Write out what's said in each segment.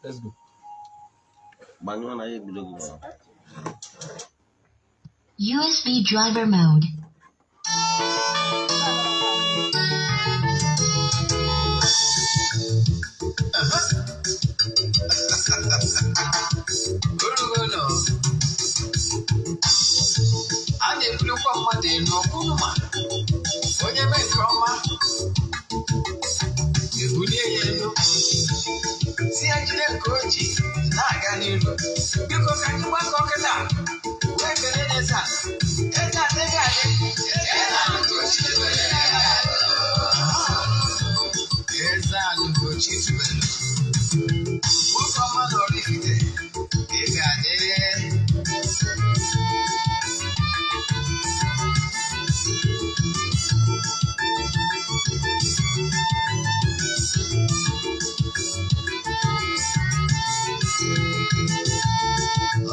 Let's go. USB driver mode. Eze-Ana Ugochitubelu. Welcome on Orifite.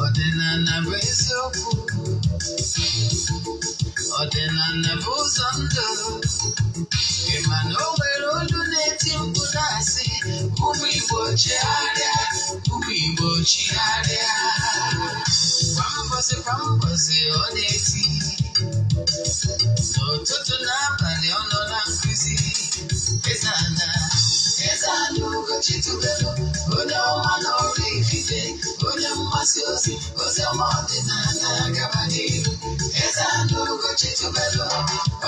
Ọdịnala bụ eziokwu. Ọdịnala bụ ụzọ ndụ. Ị ma na o nwere olu na-eti mkpu na-asị ụmụ Igbo chigharịa, ụmụ Igbo chigharịa. Kwa mbọsị ọ na-eti, n'ụtụtụ n'abalị ọ nọ na nkụzi. Eze-Ana Ugochitubelu, onye ọma n'Oraifite, onye mgbasa ozi ọma ọdịnala gaba n'ihu. Eze-Ana Ugochitubelu,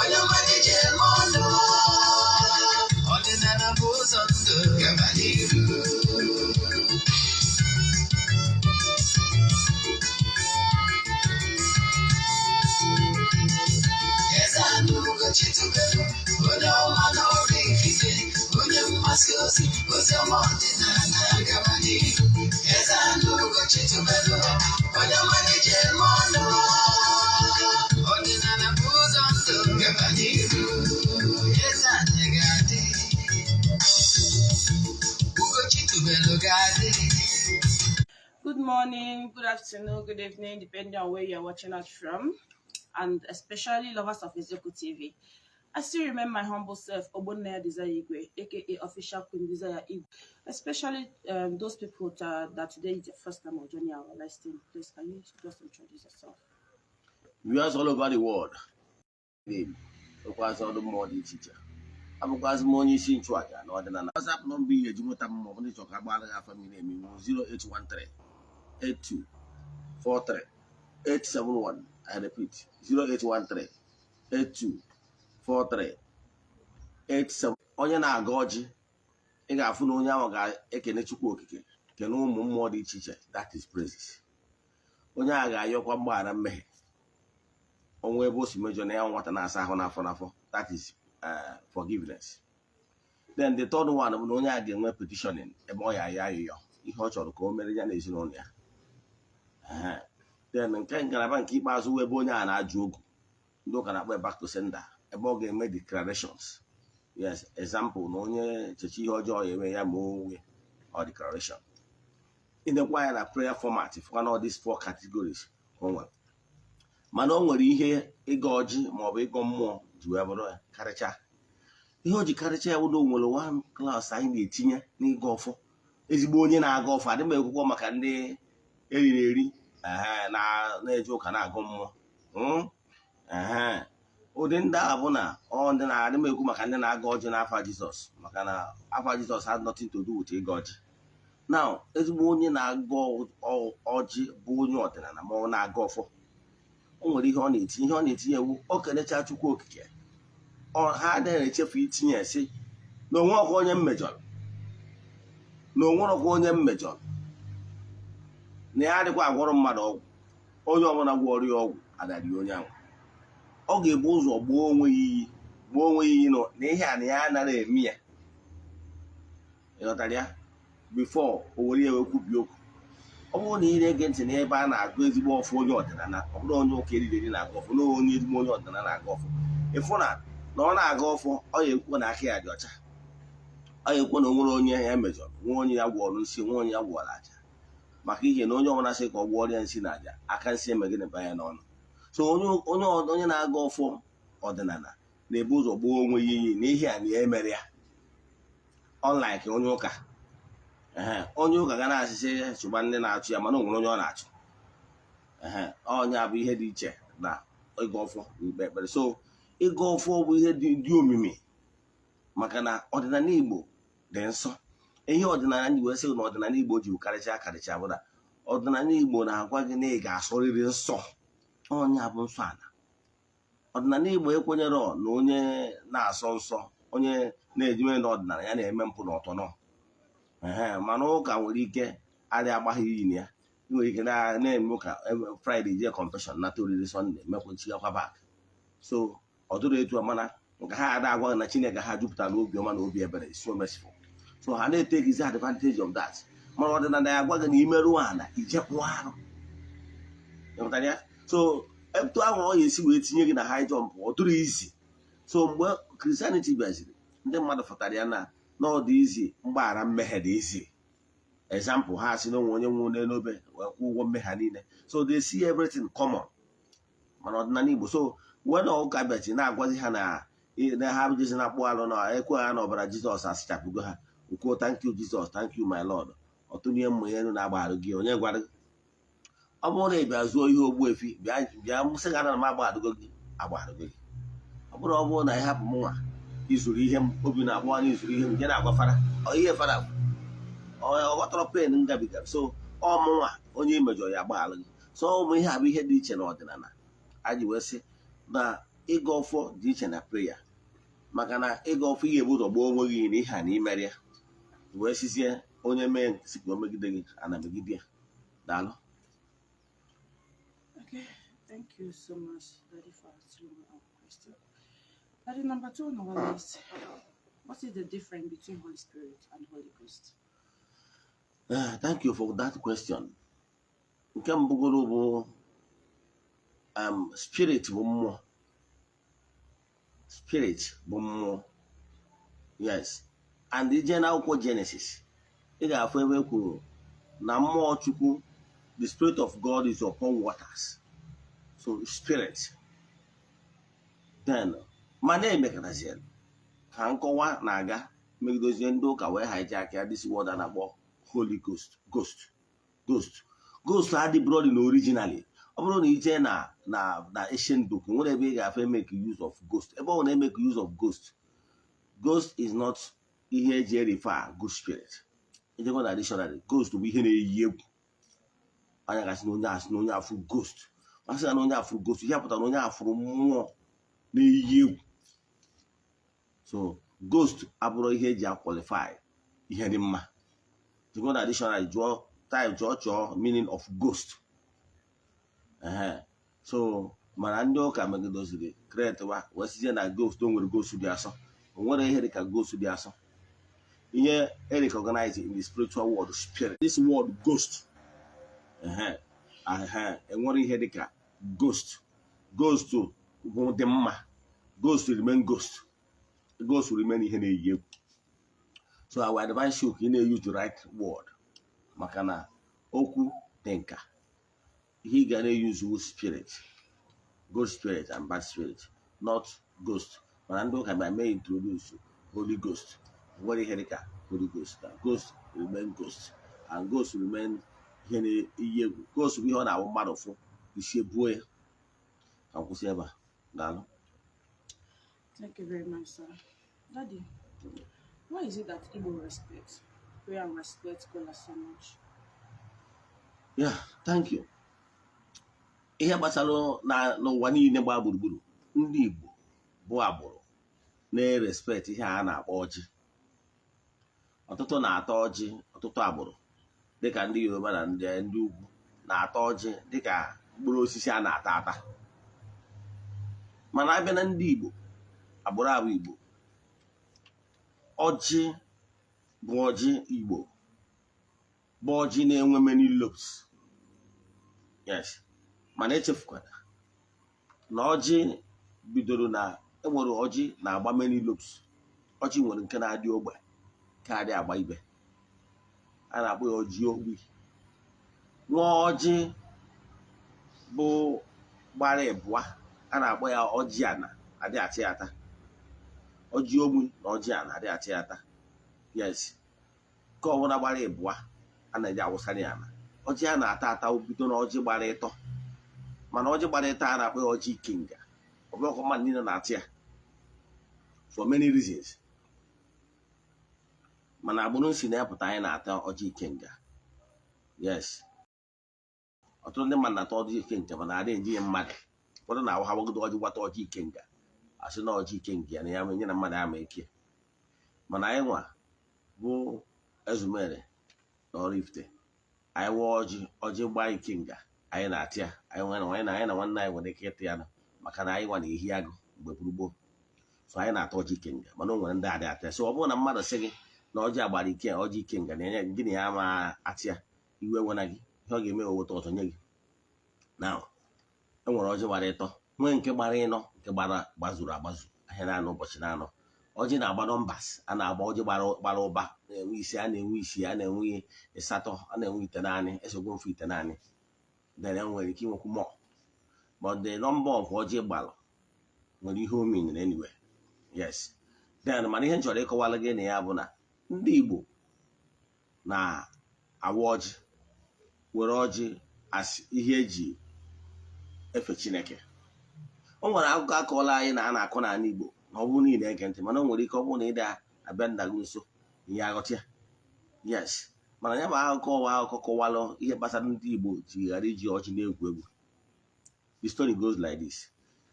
onye ọma na-eje eme ọnụ. Ọdịnala bụ ụzọ ndụ gaba n'ihu. Eze-Ana Ugochitubelu, onye ọma n'Oraifite, onye mgbasa ozi ọma ọdịnala gaba n'ihu. Eze-Ana Ugochitubelu, onye ọma na-eje eme ọnụ. Ọdịnala bụ ụzọ ndụ gaba n'ihu. Eze-Ana ga-adị, Ugochitubelu ga-adị. Good morning, good afternoon, good evening, depending on where you're watching us from, and especially lovers of Ezeku TV. I still remember my humble self, Ogbuefi Desire Igwe, aka Official Queen Desire Igwe. Especially those people that today is the first time of joining our live stream. Please, can you just introduce yourself? Viewers all over the world. Because all the more the teacher. I'm going to money seen to it. No, then I was up not be a Jimota Mobile to Kabala family name 0813 8243 871. I repeat 0813 8243 87. Onye na-aga ọjị ị ga-afụ na onye ahụ ga-ekene Chukwu okike kene ụmụ mmụọ dị iche iche, that is praises. Onye a ga-ayọkwa mgbaghara mmehie onwe ebe o si mejọ na ya nwata na-asa ahụ n'afọ, that is forgiveness. Then the third one bụ na onye a ga-enwe petitioning ebe ọ ya ayọyọ ihe ọ chọrọ ka o mere ya na ezinụlọ ya. Then nke ngalaba nke ikpeazụ ebe onye a na-ajụ ogu ndị ụka na-akpọ back to sender ebe ọ ga-eme declarations. Yes, example na onye cheche ihe ọjọọ ya eme ya ma onwe or declaration. Ịdekwa ya na prayer format for all these 4 categories onwe. Mana o nwere ihe ịga ọjị maọbụ ịgọ mmụọ ji wee bụrụ ya karịcha. Ihe o ji karịcha ya bụ na o nwere one class anyị na-etinye n'ịga ọfọ. Ezigbo onye na-aga ọfọ adị m ekwukwo maka ndị eriri eri na-eje ụka na-agụ mmụọ. Ụdị ndị a bụ na ndị na-adị m ekwu maka ndị na-aga ọjị n'afa Jizọs, maka na afa Jizọs has nothing to do with ịga ọjị. Now, ezigbo onye na-aga ọjị bụ onye ọdịnala ma ọ na-aga ọfọ. O nwere ihe ọ na-etinye ewu o kelecha Chukwu okike. Ha adịghị echefu itinye esi na onwe ọkwa onye mmejọrọ, na ya adịkwa agwọrọ mmadụ ọgwụ. Onye ọbụla gwọrọ ya ọgwụ adadị onye ahụ. Ọ ga-ebu ụzọ gbuo onwe ya iyi na ihe a na ya anaghị eme ya. Ịghọtara ya before o were ya wekwubi okwu. Ọ bụrụ na ị na-ege ntị n'ebe a na-agụ ezigbo ọfọ onye ọdịnala, ọ bụrụ onye ụka eriri na-aga ọfọ na onye ezigbo onye ọdịnala na-aga ọfọ, ịfụ na ọ na-aga ọfọ ọ ya ekwu na aka ya dị ọcha. Ọ ya ekwu na o nwere onye ya mejọrọ, nwe onye ya gwọrọ nsị, nwe onye ya gwọrọ aja, maka ihe na onye ọbụla sị ka ọ gwọọ ọrịa nsị na aja aka nsị emegide banye n'ọnụ. So onye na-aga ọfọ ọdịnala na-ebu ụzọ gboo onwe ya iyi n'ihi a na-emere ya unlike onye ụka. Onye ụka ga na-achịchị chụba ndị na-achụ ya mana o nwere onye ọ na-achụ. Onye bụ ihe dị iche na ịga ọfọ na ikpe ekpere. So ịga ọfọ bụ ihe dị omimi maka na ọdịnala Igbo dị nsọ. Ihe ọdịnala Igbo sị na ọdịnala Igbo ji karịcha bụ na ọdịnala Igbo na-agwa gị na ị ga-asọrịrị nsọ. Onye bụ nsọ ala. Ọdịnala Igbo ekwenyere na onye na-asọ nsọ, onye na-ejiwe n'ọdịnala ya na-eme mpụ na ọtọnọ. Mana ụka nwere ike adị agbaghị iyi na ya. Nwere ike na-eme ụka Fraịde jee confession nata oriri Sọnde mekwochigakwa bak. So ọ dụrụ etu a mana nke ha ada agwa na Chineke ha jupụtara n'obi ọma na obi ebere, so merciful. So ha na-etegizi advantage of that. Mana ọdịnala ya agwa gị na imerụ ala ijekpụ arụ. So etu ahụ ọ ga-esi wee tinye gị na high jump ọ dụrụ izi. So mgbe Christianity bịaziri, ndị mmadụ fụtara ya na n'ọdụ izi mgbaghara mmehie dị izi. Example, ha si na onye nwụrụ n'obe wee kwụ ụgwọ mmehie niile. So they see everything common. Mana ọdịnala Igbo, so when ụka bịachi na-agwazi ha na ha jezi na-akpụ alụ na ekwe ha na ọbara Jizọs asịchapụgo ha. Ukwuo thank you Jesus, thank you my Lord. Ọtụnye mmụ elu na-agbagharụ gị onye gwara gị. Ọ bụrụ na ị bịa zụọ ihe Ogbuefi bịa mụsị gị ana m agbagharugo gị agbagharugo gị. Ọ bụrụ na ị hapụ m nwa izuru ihe m obi na-agbụ na izuru ihe m je na-agwa fara ihe fara ọ ghọtara pen ngabiga. So ọmụnwa onye imejọ ya agbagharụ gị. So ụmụ ihe a bụ ihe dị iche na ọdịnala. Anyị wee sị na ịga ọfọ dị iche na prayer. Maka na ịga ọfọ ihe bụ ụzọ gboo onwe gị na ihe a na imere ya wee sizie onye mee sikwa megide gị ana megide ya. Daalụ. Okay, thank you so much, Daddy, for answering our question. Daddy, number 2 on our list. What is the difference between Holy Spirit and Holy Ghost? Thank you for that question. Nke mbụgoro bụ spirit bụ mmụọ. Spirit bụ mmụọ. Yes. And ije na akwụkwọ Genesis, ị ga-afụ ebe kwuru na mmụọ Chukwu, the Spirit of God is upon waters. So spirit. Then mana emekaraziel ka nkọwa na-aga megidozie ndị ụka wee hijack ya this word a na-akpọ Holy Ghost. Ghost adịbụrọdị na originally. Ọ bụrụ na ije na ancient book nwere ebe ị ga-afụ make use of ghost. Ebe ọ na-emeke use of ghost is not ihe eji refer good spirit. Ijekwa na dictionary, ghost bụ ihe na-eyi egwu. Anya gasị na onye asị na onye afụ ghost. Masị na onye afụ ghost ihe pụtara na onye afụrụ mmụọ na-eyi egwu. So ghost abụrụ ihe eji akwalify ihe dị mma. Ijekwa na dictionary jụọ meaning of ghost. So mana ndị ụka megidoziri create wee sizie na ghost o nwere ghost dị asọ. O nwere ihe dịka ghost dị asọ. Ihe recognize in the spiritual world spirit. This word ghost. Enwere ihe dịka ghost. Ghost bụ dị mma. Ghost remain ghost. Ghost remain ihe na-eyi egwu. So I would advise you ka ị na-use the right word. Maka na okwu dị nka. He gonna use spirit, good spirit and bad spirit, not ghost. But I know I may introduce Holy Ghost. What is it? Holy Ghost. Ghost remain ghost, and ghost remain here. Ghost we on our mother for is a boy. Thank you very much, sir. Daddy, why is it that Igbo respect prayer and respect God so much? Yeah, thank you. Ihe gbasara n'ụwa niile gbaa gburugburu ndị Igbo bụ agbụrụ na-respect ihe a na-akpọ ọjị. Ọtụtụ na-ata ọjị, ọtụtụ agbụrụ dịka ndị Yoruba na ndị ugwu na-ata ọjị dịka mkpụrụ osisi a na-ata ata. Mana abịa na ndị Igbo, agbụrụ abụ Igbo, ọjị bụ ọjị Igbo bụ ọjị na-enwe many lobes. Yes. Mana echefukwara na ọjị bidoro na enwere ọjị na-agba many lobes. Ọjị nwere nke na-adị ogbe nke adị agba ibe. A na-akpọ ya ọjị ogbi. Nwa ọjị bụ gbara ịbụa a na-akpọ ya ọjị ana adị atị ata. ọjị ogbu na ọjị a na-adị atị ata. Yes, nke ọbụla gbara ịbụa a na-eji awụsara ya na ọjị a na-ata ata bido na ọjị gbara ịtọ, mana ọjị gbara ịtọ a na-akpọ ya ọjị ikenga. Ọ bụrụkwa mmadụ niile na-atụ ya for many reasons, mana agbụrụ si na-epụta anyị na-ata ọjị ikenga. Yes, ọtụtụ ndị mmadụ na-ata ọjị ikenga mana adị eji ya mmadụ, ụfọdụ na-awụ ha gbagodo ọjị gbata ọjị ikenga, asị na ọjị ikenga ya na ya nye na mmadụ ama eke. Mana anyị nwa bụ Ezumere na Oraifite, anyị wee ọjị gbaa ikenga, anyị na-atị ya. Anyị na nwanne anyị nwere ike ịtụ ya maka na anyị nwa na-ehi agụ mgbe gburugburu, so anyị na-ata ọjị ikenga, mana o nwere ndị adị atị ya. So ọ bụrụ na mmadụ sị gị na ọjị agbara ike ọjị ikenga na-enye gị na ya ama atị ya, iwe wena gị, ihe ọ ga-eme oweta ọzọ nye gị. Na enwere ọjị gbara ịtọ, nwee nke gbara ịnọ, nke gbazuru agbazu, ahịa na-anọ ụbọchị na-anọ. Ọjị na-agba nọmbas, a na-agba ọjị gbara ụba, na-enwe isi, a na-enwe isii, a na-enwe ịsatọ, a na-enwe ite naanị, esogbo mfe ite naanị, then enwere ike inwekwu mọ. But the number of ọjị gbalụ nwere ihe o mean anyway. Yes, then mana ihe m chọrọ ịkọwara gị na ya bụ na ndị Igbo na-awa ọjị, were ọjị as ihe eji efe Chineke. O nwere akụkọ akọọla anyị na a na-akọ n'ala Igbo, na ọ bụrụ na ị na-ege ntị, mana o nwere ike ọ bụrụ na ị na-abịa nna gị nso ihe aghọta ya. Yes, mana ya bụ akụkọ kọwalụ ihe gbasara ndị Igbo ji ghara iji ọjị na-egwu egwu. The story goes like this: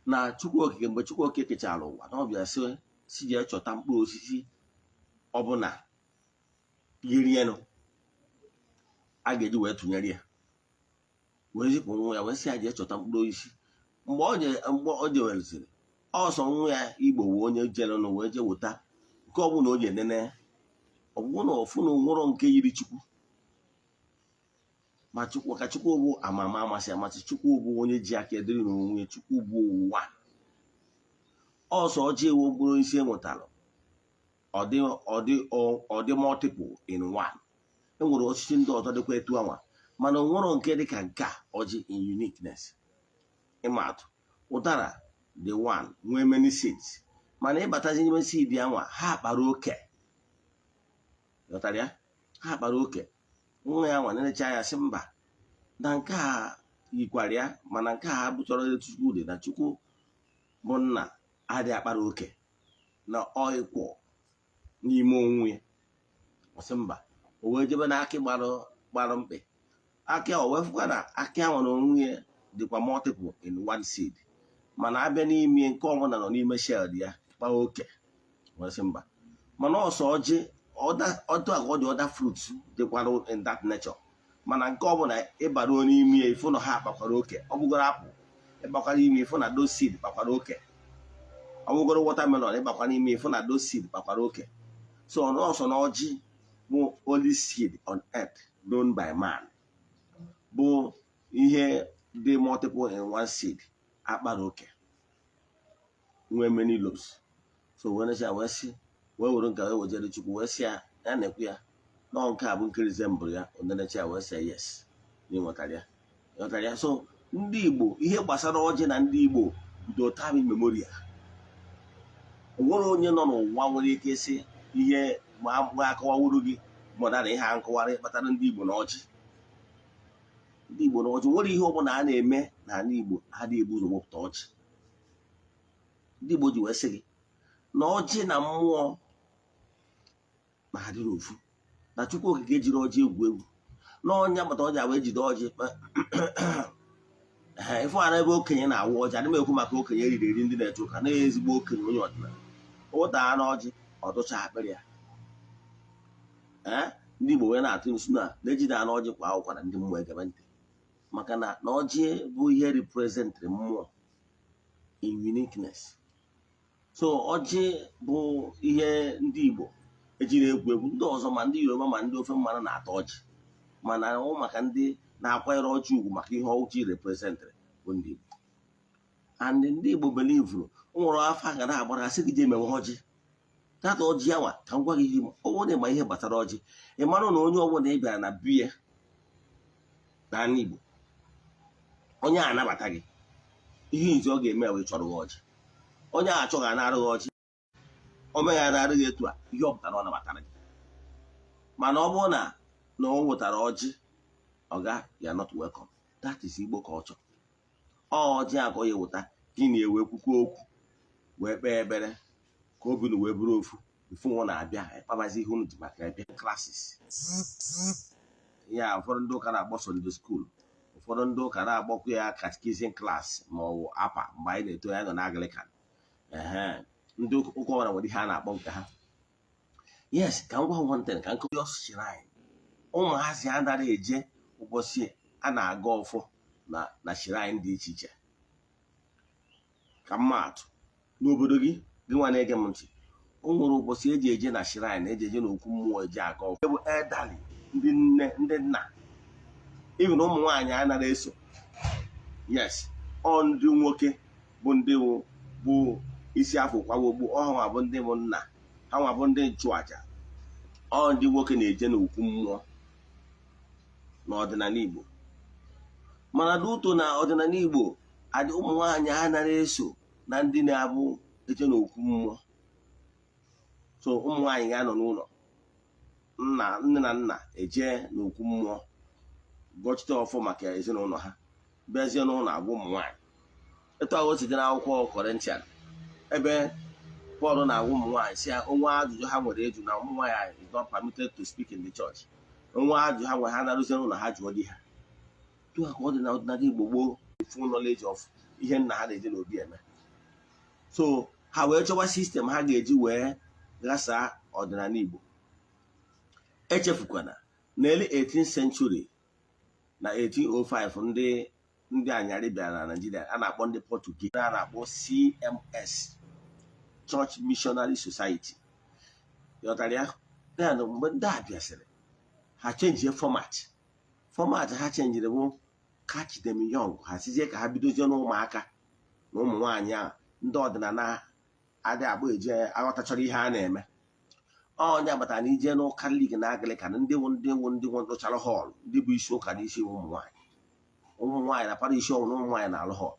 na Chukwu Okike, mgbe Chukwu Okike kechara ụwa, na ọ bịa si jee chọta mkpụrụ osisi ọbụla yirienụ a ga-eji wee tụnyere ya, wee zipụ nwa ya wee sị ya jee chọta mkpụrụ osisi. Mgbe o jewereziri, ọsọ nwa ya Igbo wee onye jerenụ wee jee weta nke ọbụla o ji enene, ọbụbụ na ọfụ na onwero nke yiri Chukwu. Ma Chukwu ka Chukwu bụ amama amasị amasị, Chukwu bụ onye ji aka ediri n'onwe, Chukwu bụ ụwa. Ọsọ ọjị ewu mkpụrụ osisi enwetara ọ dị multiple in one. Enwere osisi ndị ọzọ dịkwa etu anwa, mana onwero nke dịka nke ọjị in uniqueness. Ịmatụ ụdara the one nwee many seeds, mana ịbatazi n'ime seed anwa ha kpara oke. Ghọtara ya? Ha kpara oke. Nwa ya nwa na-echa ya sị mba, na nke a yikwara ya, mana nke a bụchọrọ Chukwu dị, na Chukwu bụ nna adịghị akpara oke na ọịkwọ n'ime onwe ya. Ọsị mba, o wee jebe na akị gbara mkpe. Akị o wee fụkwa na akị ahụ na onwe ya dịkwa multiple in one seed, mana abịa n'ime nke ọbụla nọ n'ime shell ya kpaa oke. Wee sị mba, mana ọsọ ọjị other fruits dịkwara in that nature, mana nke ọbụla ịbara n'ime ya ifụ na ha kpakwara oke. Ọ bụgoro apụl ịgbakwara ime ifụ na those seed kpakwara oke. Ọ bụgoro watermelon ịgbakwara n'ime ifụ na those seed kpakwara oke. So ọsọ na ọjị bụ only seed on earth known by man, bụ ihe dị multiple in one seed akpara oke, nwee many lobes. So wee necha wee si wee were nke wee wejere Chukwu wee si ya na-ekwu ya na nke a bụ nke resemble ya. Onenecha wee sị yes, n'ịnwetara ya. So ndị Igbo, ihe gbasara ọjị na ndị Igbo bido time memoria. Onwere onye nọ n'ụwa nwere ike isi ihe ma akọwawuru gị mụdara ihe a nkọwara kpatara ndị Igbo na ọjị. Ndị Igbo na ọjị nwere ihe ọbụla a na-eme n'ala Igbo adịghị ebu ụzọ wepụta ọjị. Ndị Igbo ji wee sị gị na ọjị na mmụọ na-adị n'ofu, na Chukwu Okike jiri ọjị egwu egwu, na onye agbata ọjị wee jide ọjị ife ara ebe okenye na-awụ ọjị. Adị m ekwu maka okenye riri eri ndị na-eche ụka, na-ezigbo okenye onye ọdịnala ụdaa na ọjị ọdụcha akpịrị ya. Ndị Igbo wee na-atụ nsu na-ejide anụ ọjị kwa akwụkwọ na ndị mmụọ egebe ntị, maka na ọjị bụ ihe representịrị mmụọ in uniqueness. So ọjị bụ ihe ndị Igbo ejiri egwu egwu. Ndị ọzọ ma ndị Yoruba ma ndị ofe mmanụ na-ata ọjị, mana ọ maka ndị na-akwanyere ọjị ugwu maka ihe ọjị representịrị bụ ndị Igbo. And ndị Igbo belivuru nwere afọ a ga na-agbara asị gị je emewe ọjị tata ọjị anwa. Ka m gwa gị ihe, ọnwụ na ịma ihe gbasara ọjị, ị marụ na onye ọbụla ị bịara na biya n'ala Igbo, onye a anabata gị, ihe izi ọ ga-eme wee chọrọ gị ọjị. Onye a achọghị anarụ gị ọjị. omeghara gị etu a ihe ọ pụtara ọ nabatara gị. Mana ọ bụrụ na o nwetara ọjị ọga ya not welcome. That is Igbo culture. Ọjị a ka ọ ya eweta gị na-ewe kwukwu okwu wee kpee ekpere ka obi na wee bụrụ ofu ifu nwa na-abịa ịkpabazi ihe unu ji maka ebe classes. Ya ụfọdụ ndị ụka na-akpọ Sunday school, ụfọdụ ndị ụka na-akpọkwa ya catechism class ma ọ bụ apa mgbe anyị na-eto ya nọ na Anglican. Ndị ụka ọbụla nwere ihe a na-akpọ nke ha. Yes, ka m gwa one thing, ka m kụzi shrine. Ụmụazị anaghị eje ụbọchị a na-aga ọfọ na shrine dị iche iche. Ka mmadụ n'obodo gị nwa na-ege m ntị, o nwere ụbọchị eji eje na shrine, eji eje n'okwu mmụọ eji aga ọfọ. Bụ elderly, ndị nne ndị nna, even ụmụ nwaanyị anaghị eso. Yes, ọ ndị nwoke bụ ndị bụ isi afọ kwawogbu, ọha bụ ndị bụ nna ha, nwa bụ ndị nchụaja. Ọ ndị nwoke na-eje n'okwu mmụọ n'ọdịnala Igbo. Mana n'ụtọ na ọdịnala Igbo adị ụmụ nwaanyị anaghị eso na ndị na-abụ eje n'okwu mmụọ. So ụmụ nwaanyị ga-anọ n'ụlọ, nne na nna eje n'okwu mmụọ gọchite ọfọ maka ezinụlọ ha, bịazie n'ụlọ agwa ụmụ nwaanyị. Etu ahụ site n'akwụkwọ Kọrịntian ebe Paul na-agwa ụmụ nwaanyị si onwe ajụjụ ha nwere eju na ụmụ nwaanyị is not permitted to speak in the church. Onwe ajụjụ ha nwere ha na-arụzi ụlọ ha jụọ di ha. Etu a ka ọ dị na ọdịnala Igbo gboo, full knowledge of ihe nna ha na-eje n'obi eme. So ha wee chọwa sistem ha ga-eji wee ghasaa ọdịnala Igbo. Echefukwana na early 18th century na 1805 ndị anyarị bịara na Nigeria a na-akpọ ndị Portuguese, a na-akpọ CMS, Church Missionary Society. Yọtara ya na mgbe ndị a bịasịrị ha chenjie format ha chenjiri bụ catch them young. Ha sizie ka ha bidozie n'ụmụaka na ụmụ nwaanyị a ndị ọdịnala adị agba eje aghọtachara ihe a na-eme. Onye agbata na ije n'ụka Katọlik na Anglican ndị rụchara họl, ndị bụ isi ụka n'isi ụmụ nwaanyị na para isi ọnwụ na ụmụ nwaanyị na-alụ họl,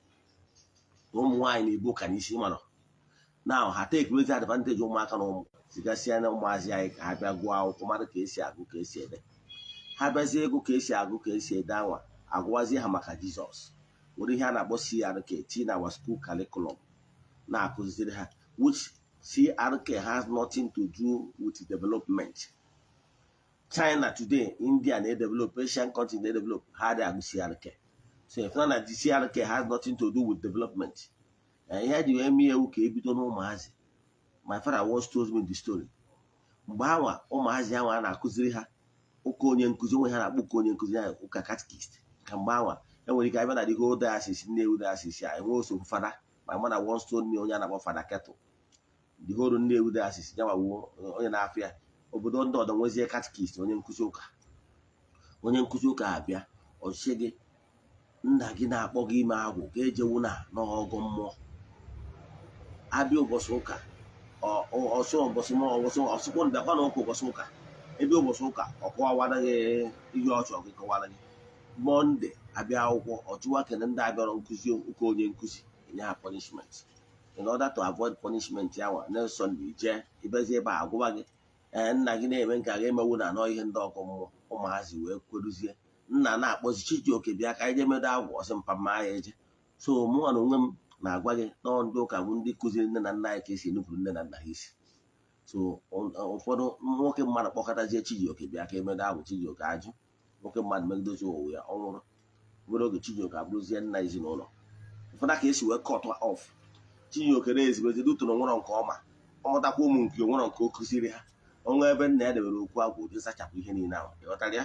na ụmụ nwaanyị na-ebu ụka n'isi mmanụ. Na ha tekrezi advantage ụmụaka na ụmụ zigasịa na ụmụazị anyị ka ha bịa gụọ akwụkwọ mara ka esi agụ ka esi ede. Ha bịazie ego ka esi agụ ka esi ede anwa agụwazie ha maka Jizọs, nwere ihe a na-akpọ CRK, tii na our school curriculum, na-akụziri ha, which CRK has nothing to do with development. China today, India na-develop, Asian countries na-develop, ha dị agụ CRK. So if not that the CRK has nothing to do with development. Ihe dị wee mee ewu ka ebido n'ụmụazị. My father once told me the story. Mgbe anwa ụmụazị anwa a na-akụziri ha ụka onye nkụzi, onwe ha na-akpọ ụka onye nkụzi ya ụka catechist. Ka mgbe anwa enwere ike abịa na the whole diocese, Nnewi diocese a enwe osogbu fada. My mother once told me onye a na-akpọ Fada Kettle, the whole Nnewi diocese ya nwawo onye na-afụ ya. Obodo ndị ọdọ nwezie catechist, onye nkụzi ụka. Onye nkụzi ụka abịa ọchịchị gị, nna gị na-akpọ gị ime agwụ ka ejewu na n'ọgụ mmụọ. Abịa ụbọchị ụka ọsụkwọ ndakwa na ụka ụbọchị ụka, ebe ụbọchị ụka ọkọwara gị ihe ọ chọrọ gị kọwara gị. Mọnde abịa akwụkwọ ọchụwa kene ndị abịara nkụzi ụka onye nkụzi enye ha punishment. In order to avoid punishment ya nwa next Sunday jee ibezi ebe a agwụwa gị nna gị na-eme nke a ga-emewu na anọ ihe ndị ọkụ mmụọ. Ụmụazị wee kweruzie, nna na-akpọzi Chijioke bịa ka anyị jee medo agwụ ọsị mpamma ya eje. So mụnwa na onwe m na-agwa gị na ndị ụka bụ ndị kụziri nne na nna anyị ka esi enupụrụ nne na nna ha isi. So ụfọdụ nwoke mmadụ kpọkọtazie Chijioke bịa ka emedo agwụ, Chijioke ajụ. Nwoke mmadụ megidozi ụwa ya, ọ nwụrụ. Obere oge Chijioke abụrụzie nna ezinụlọ. Ụfọdụ ka esi wee cut off Chijioke na-ezibezi dutụrụ nwụrọ nke ọma, ọ mụtakwa ụmụ nke nwụrọ nke o kụziri ha. Ọnwa ebe nna ya debere okwu agwụ ụdị sachapụ ihe niile ahụ. Ịghọtara ya?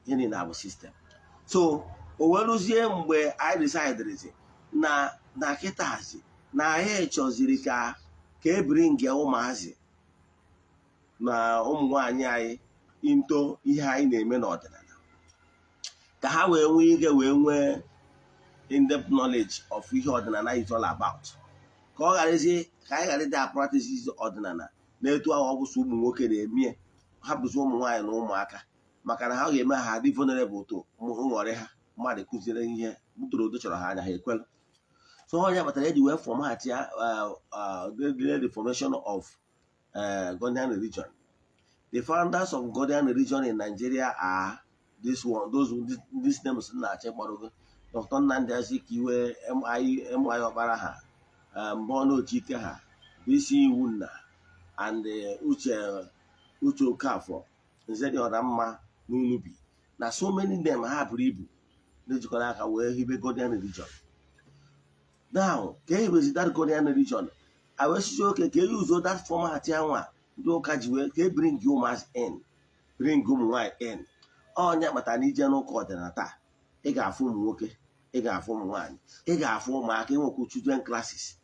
Ihe niile abụ sistem. So o wee rụzie mgbe anyị deciderizi na kịtazi na anyị chọziri ka ebiri nge ụmụazị na ụmụ nwaanyị anyị into ihe anyị na-eme n'ọdịnala, ka ha wee nwee ike wee nwee in-depth knowledge of ihe ọdịnala is all about. Ka ọ gharazie ka anyị ghara ịdị practices ọdịnala na-etu ahụ ọ bụsọ ụmụ nwoke na-eme, ha bụzi ụmụ nwaanyị na ụmụaka, maka na ha ga-eme ha dị vulnerable to nghọrị ha. Mmadụ kụziere ihe butoro odo chọrọ ha anya ha ekwelu. So onye batara eji wee format ya the formation of Ghanaian religion. The founders of Ghanaian religion in Nigeria are these names Dr. Nnamdi Azikiwe, M.I. Okpara, Mbono Chike, B.C. Wunna, and Uche Okafọ, Nzedi Odamma Nunubi. Now so many of them have Ibu. Where he be Ghanaian religion. Now, can you visit that Ghanaian religion? I was sure can you use that format here? Do can bring humans in, bring human in. Oh, yeah, but I need no coordinator. He got full work, he got full one, he got full marking or children classes.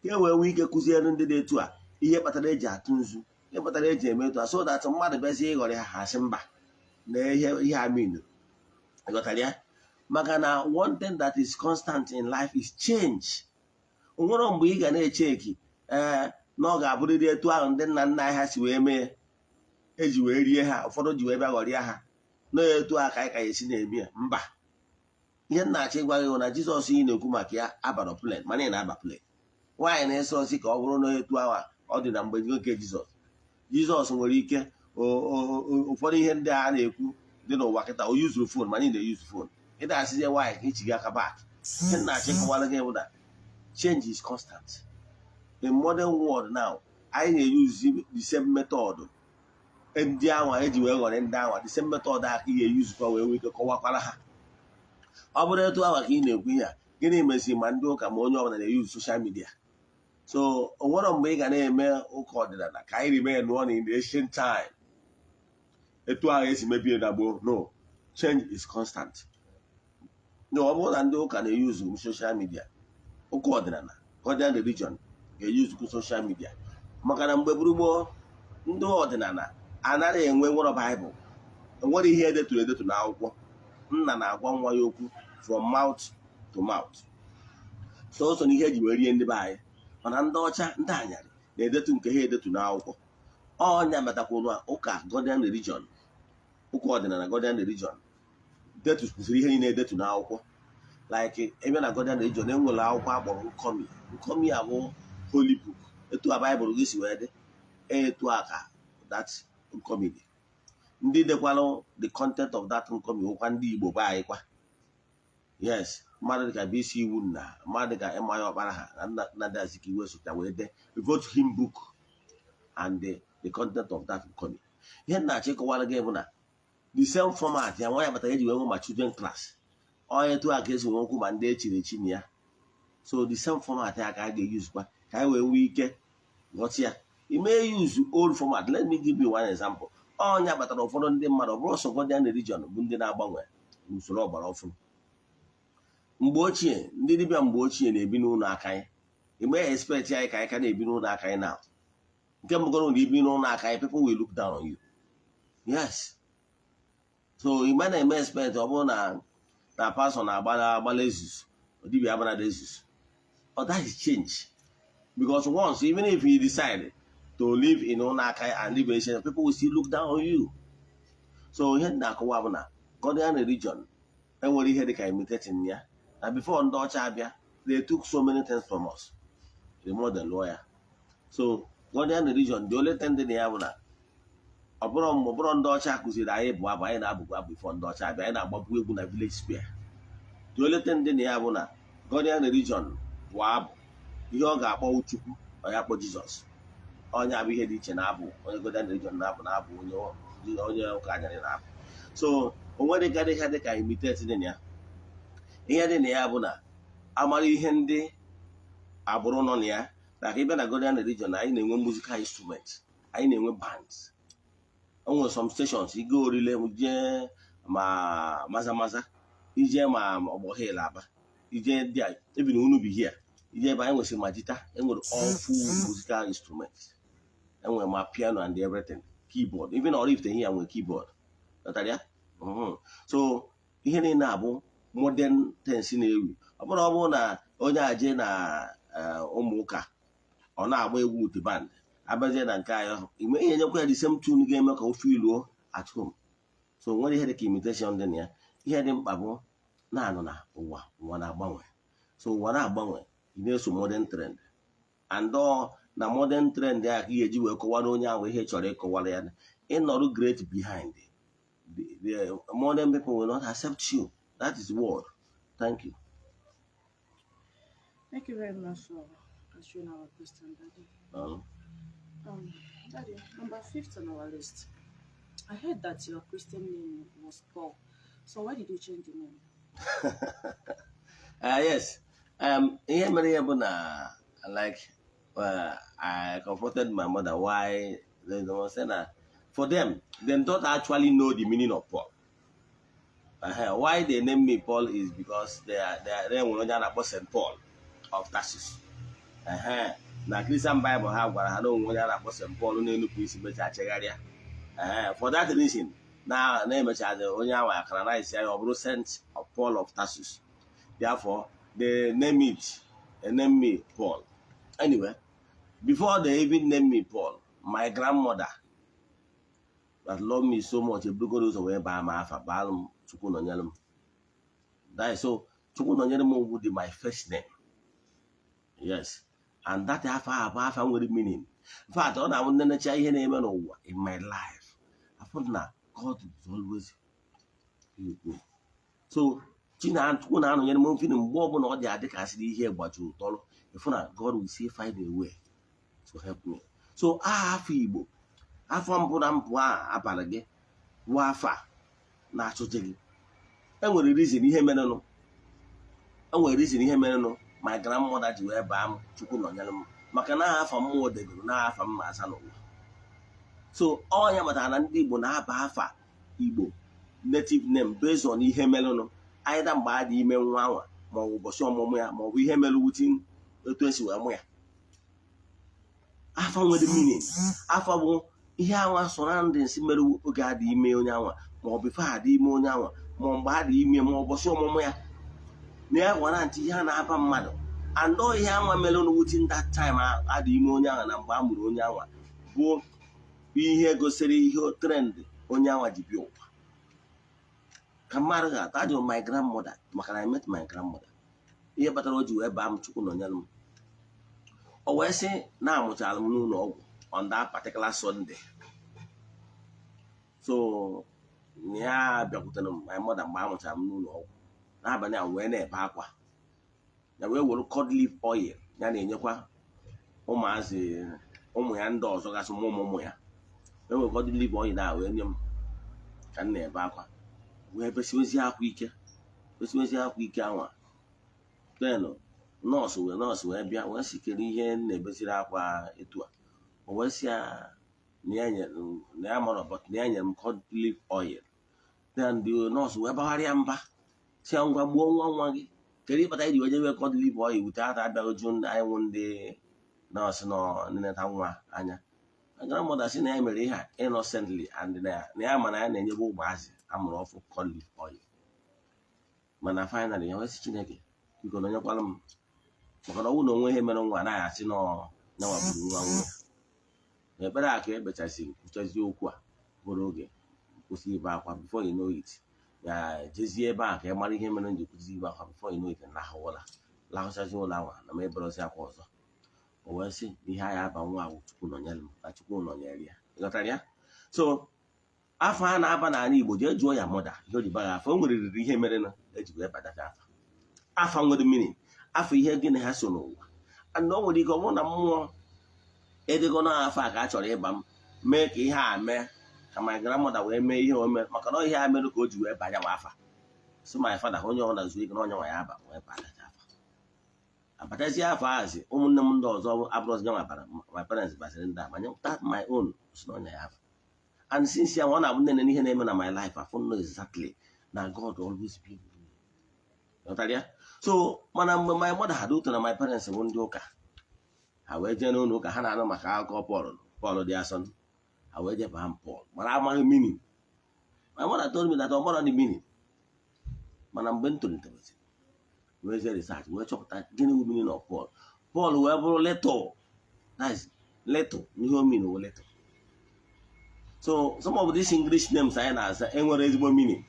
Here where we get Kuzian the day to a year but a tunzu, a but a so that a mother Bessie or a Hasimba. There, I mean, I got idea. Magana, one thing that is constant in life is change. One mgbe ị ga na-echeki na ọ ga-abụrịrị etu ahụ ndị nna nna ha si wee mee eji wee rie ha ụfọdụ ji wee bịa ghọrịa ha na etu a ka anyị ka esi na-eme mba ihe nna achọ ịgwa gị na Jizọs ị na-ekwu maka ya abara plen mana ị na-aba plen nwaanyị na-eso osi ka ọ bụrụ na etu ahụ ọ dị na mgbe nke Jizọs nwere ike ụfọdụ ihe ndị a na-ekwu dị n'ụwa kịta o yuzuru fon mana ị na-eyuzu fon ị na-asịzie nwaanyị ka ichi gị aka bak ihe nna achọ ịkọwara gị bụ na change is constant. In modern world now, I use the same method. And the hour the same method that I use for where we can call Wakalaha. Over 2 hours in a year, getting Messi Mando Camonio and they use social media. So one of make an email who called it that I remain one in the ancient time. A 2 hours maybe a double. No, change is constant. No more than do can use social media. Ghanaian religion ga-use social media maka na mgbe gboo ndị ọdịnala anaghị enwe nwere Bible enwere ihe edetu n'akwụkwọ nna na-agwa nwa ya okwu from mouth to mouth so na ihe eji wee rie ndị be anyị mana ndị ọcha ndị anyarị na-edetu nke ha edetu n'akwụkwọ ọnya metakwuru ụka Ghanaian religion ụka ọdịnala Ghanaian religion detu kwụsịrị ihe niile edetu n'akwụkwọ like even na Ghanaian religion enwere akwụkwọ akpọrọ nkomi abụ holy book etu a Bible gị si wee dị etu aka that nkomi dị ndị dekwalụ the content of that nkomi ụkwa ndị Igbo be anyị kwa yes mmadụ dịka B.C. Wunna mmadụ dịka M.I. Okpara ha na Nnamdi Azikiwe socha wee de vote him book and the content of that nkomi ihe na-achọ ịkọwara gị bụ na the same format ya nwa ya batara eji wee nwe ma children class onye tụ aka esi nwekwu ma ndị echiri echi na ya so the same format ya ka a ga-eyuzu kwa ka anyị wee nwee ike ghọta ya i may use old format. Let me give you one example. Onye batara ụfọdụ ndị mmadụ ọ bụrụ sọ Ghanaian religion bụ ndị na-agbanwe usoro ọgbara ọfụ mgbe ochie ndị dibịa mgbe ochie na-ebi n'ụlọ aka anyị i may expect anyị ka anyị ka na-ebi n'ụlọ aka anyị now nke mbụgoro na ibi n'ụlọ aka anyị people will look down on you yes so i may na-eme expect ọ bụrụ na pastor na-agbala ezus dibịa agbara ezus but that is change because once even if you decide to live in Onaka and live in Asia, people will still look down on you. So here na akọwa bụ na Ghanaian religion enwere ihe dịka imitating ya na before ndị ọcha abịa they took so many things from us the modern lawyer. So Ghanaian religion the only thing dị na ya bụ na ọ bụrụ ndị ọcha kụziri anyị bụ abụ anyị na-abụkwa abụ before ndị ọcha abịa anyị na-agbapụ egwu na village square. The only thing dị na ya bụ na Ghanaian religion bụ abụ ihe ọ ga-akpọ Chukwu ọ ya akpọ Jizọs onye abụ ihe dị iche na abụ onye Ghanaian religion na-abụ onye ụka anyarị na-abụ so onwe dịka ihe dịka imitate dị na ya ihe dị na ya bụ na amara ihe ndị agbụrụ nọ na ya na ka ịbịa na Ghanaian religion anyị na-enwe musical instrument anyị na-enwe bands o nwere some stations igo orile jee ma maza ije ma ọgbọhel aba ije ndị a ebi na unu bi here ije ebe anyị nwesịrị ma jita enwere all full musical instruments enwere ma piano and everything keyboard even Oraifite here nwere keyboard so ihe niile abụ modern things na-ewu ọ bụrụ na onye aje na ụmụ ụka ọ na-agba egwu with band abazie na nke anyị ime ihe nyekwa ya the same tune ga-eme ka o feel at home so nwere ihe dịka imitation dị na ya ihe dị mkpa bụ na-anọ na ụwa na-agbanwe so ụwa na-agbanwe na-eso modern trend and na modern trend ya ka ihe ji wee kọwara onye ahụ ihe chọrọ ịkọwara ya ịnọrụ great behind the modern people will not accept you. That is the word. Thank you. Thank you very much for answering our question, Daddy. Daddy, number 5 on our list. I heard that your Christian name was Paul. So why did you change the name? Yes. Ihe mere ya bụ na like I confronted my mother why they don't say that for them they don't actually know the meaning of Paul. Why they name me Paul is because they are St. Paul of Tarsus. Na Christian Bible ha gwara ha na onwe onye a na-akpọ St. Paul na-enupụ isi mechaa chegharịa. For that reason, na-emechazi onye ahụ akara na isi ya ọ bụrụ St. Paul of Tarsus. Therefore, they name me Paul. Anyway, before they even name me Paul, my grandmother that loved me so much, away by my father, that is so. Chukwunonyelum would be my first name. Yes, and that half with meaning. In fact, I would never change name in my life. I thought now God is always good. So, China Chukuna and Yemen feeling more than all the other castle here, but you told if God will see find a way to help me. So, Igbo. Afọ mpụra mpụ a abara gị bụ afọ a na-achụte gị. Enwere reason ihe merenụ my grandmother ji wee baa m Chukwunonyelum maka na afọ mmụọ degoro na afọ mma asa n'ụwa. So ọnya matara na ndị Igbo na-aba afa Igbo native name based on ihe merenụ either mgbe a dị ime nwa anwa ma ọ bụ ụbọchị ọmụmụ ya ma ọ bụ ihe mere wutin etu esi wee mụ ya. Afọ nwere meaning. Afọ bụ ihe anwa surroundings mere oge adị ime onye anwa ma ọ bụ ife adị ime onye anwa ma mgbe adị ime ma ụbọchị ọmụmụ ya na ya gwara ntị ihe a na-aba mmadụ and ihe anwa mere within that time adị ime onye anwa na mgbe a mụrụ onye anwa bụ ihe gosiri ihe trend onye anwa ji bịa ụwa ka mmadụ ga-ata ajụ my grandmother maka na I met my grandmother ihe kpatara o ji wee baa m Chukwunonyelum o wee sị na amụchara m n'ụlọ ọgwụ on that particular Sunday. So, ya bịakwutere my mother mgbe a mụchara m n'ụlọ ọgwụ n'abalị a wee na-ebe akwa ya wee were cod leaf oil ya na-enyekwa ụmụ ya ndị ọzọ gasị ụmụ ya wee were cod leaf oil a wee nye m ka m na-ebe akwa wee besiwezi akwa ike anwa then nọọsụ wee bịa wee sikere ihe na-ebesiri akwa etu a o wee sị ya na ya mara but na ya nyere m cod leaf oil. Then the nọọsụ wee bagharịa mba si ya ngwa gbuo nwa gị kedu ịkpata iji weje wee cod leaf oil wute ata abịaghị ju anyị nwụ ndị nọọsụ nọ nleta nwa anya. Grandmother sị na ya mere ihe a innocently and na ya ma na ya na-enyebe ụmụazị amụrụ ọfụ cod leaf oil mana finally ya wee sị Chineke biko na onyekwala m maka na ọnwụ na onwe ihe mere nwa anaghị asị nyanwa gburu nwa nwa ya ekpere a ka ekpechasịrị kwuchazie okwu a bụrụ oge kwụsị ibe akwa before you know it ya jezie ebe a ka ị mara ihe mere nji kwụsị ibe akwa before you know it lahụchazi ụlọ anwa na ma eberozi akwa ọzọ o wee sị ihe a ya aba nwa ahụ Chukwunonyelum na Chukwunonyere ya ịghọtara ya. So afọ a na-aba n'ala Igbo jee jụọ ya mọda ihe o ji baghị afọ o nwere riri ihe mere na eji wee badaga afọ nwere mmiri afọ ihe gị na ha so n'ụwa and o nwere ike ọ bụrụ na mmụọ edego n'afọ a ka a chọrọ ịba m mee ka ihe a mee ka my grandmother wee mee ihe o mere maka na ihe a mere ka o ji wee banye wa afa so my father onye ọ na-azụ ego na onye nwa ya aba wee badaga afa abatazie afọ ahazi ụmụnne m ndị ọzọ abụrụzi nwa bara my parents basịrị ndị a manye that my own so na onye ya aba and since ya ọ na-abụ nne n'ihe na-eme na my life I know exactly na God always be with me. Ịghọtara ya. So mana mgbe my mother had uto na my parents bụ ndị ụka ha wee jee n'ụlọ ụka ha na-anụ maka akụkọ Paul dị asọ ha wee jee baa m Paul mana amaghị meaning. My mother told me that ọ mara the meaning mana mgbe m tolitere wee jee research wee chọpụta gịnị bụ meaning of Paul. Paul wee bụrụ little, that is little n'ihe o mean wụ little. So some of these English names anyị na-aza enwere ezigbo meaning.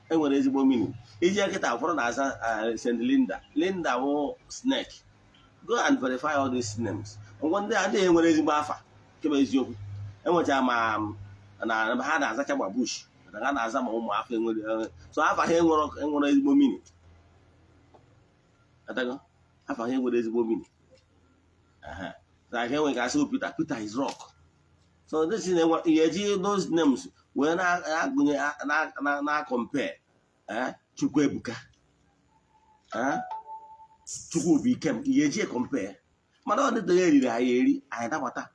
Enwere ezigbo meaning. Iji kịta ụfọdụ na-aza St. Linda bụ snake go and verify all these names. One day adịghị nwere ezigbo afa nke bụ eziokwu. Enwechara ma na ha na-azacha ma bush na ha na-aza ma ụmụ afọ enwere so afa ha enwere ezigbo meaning. Adago afa ha enwere ezigbo meaning. Like when we say Peter is rock. So this is those names were na compare. Chukwuebuka. Chukwu became yeji compare. Mana ọ dị eri anyị dabata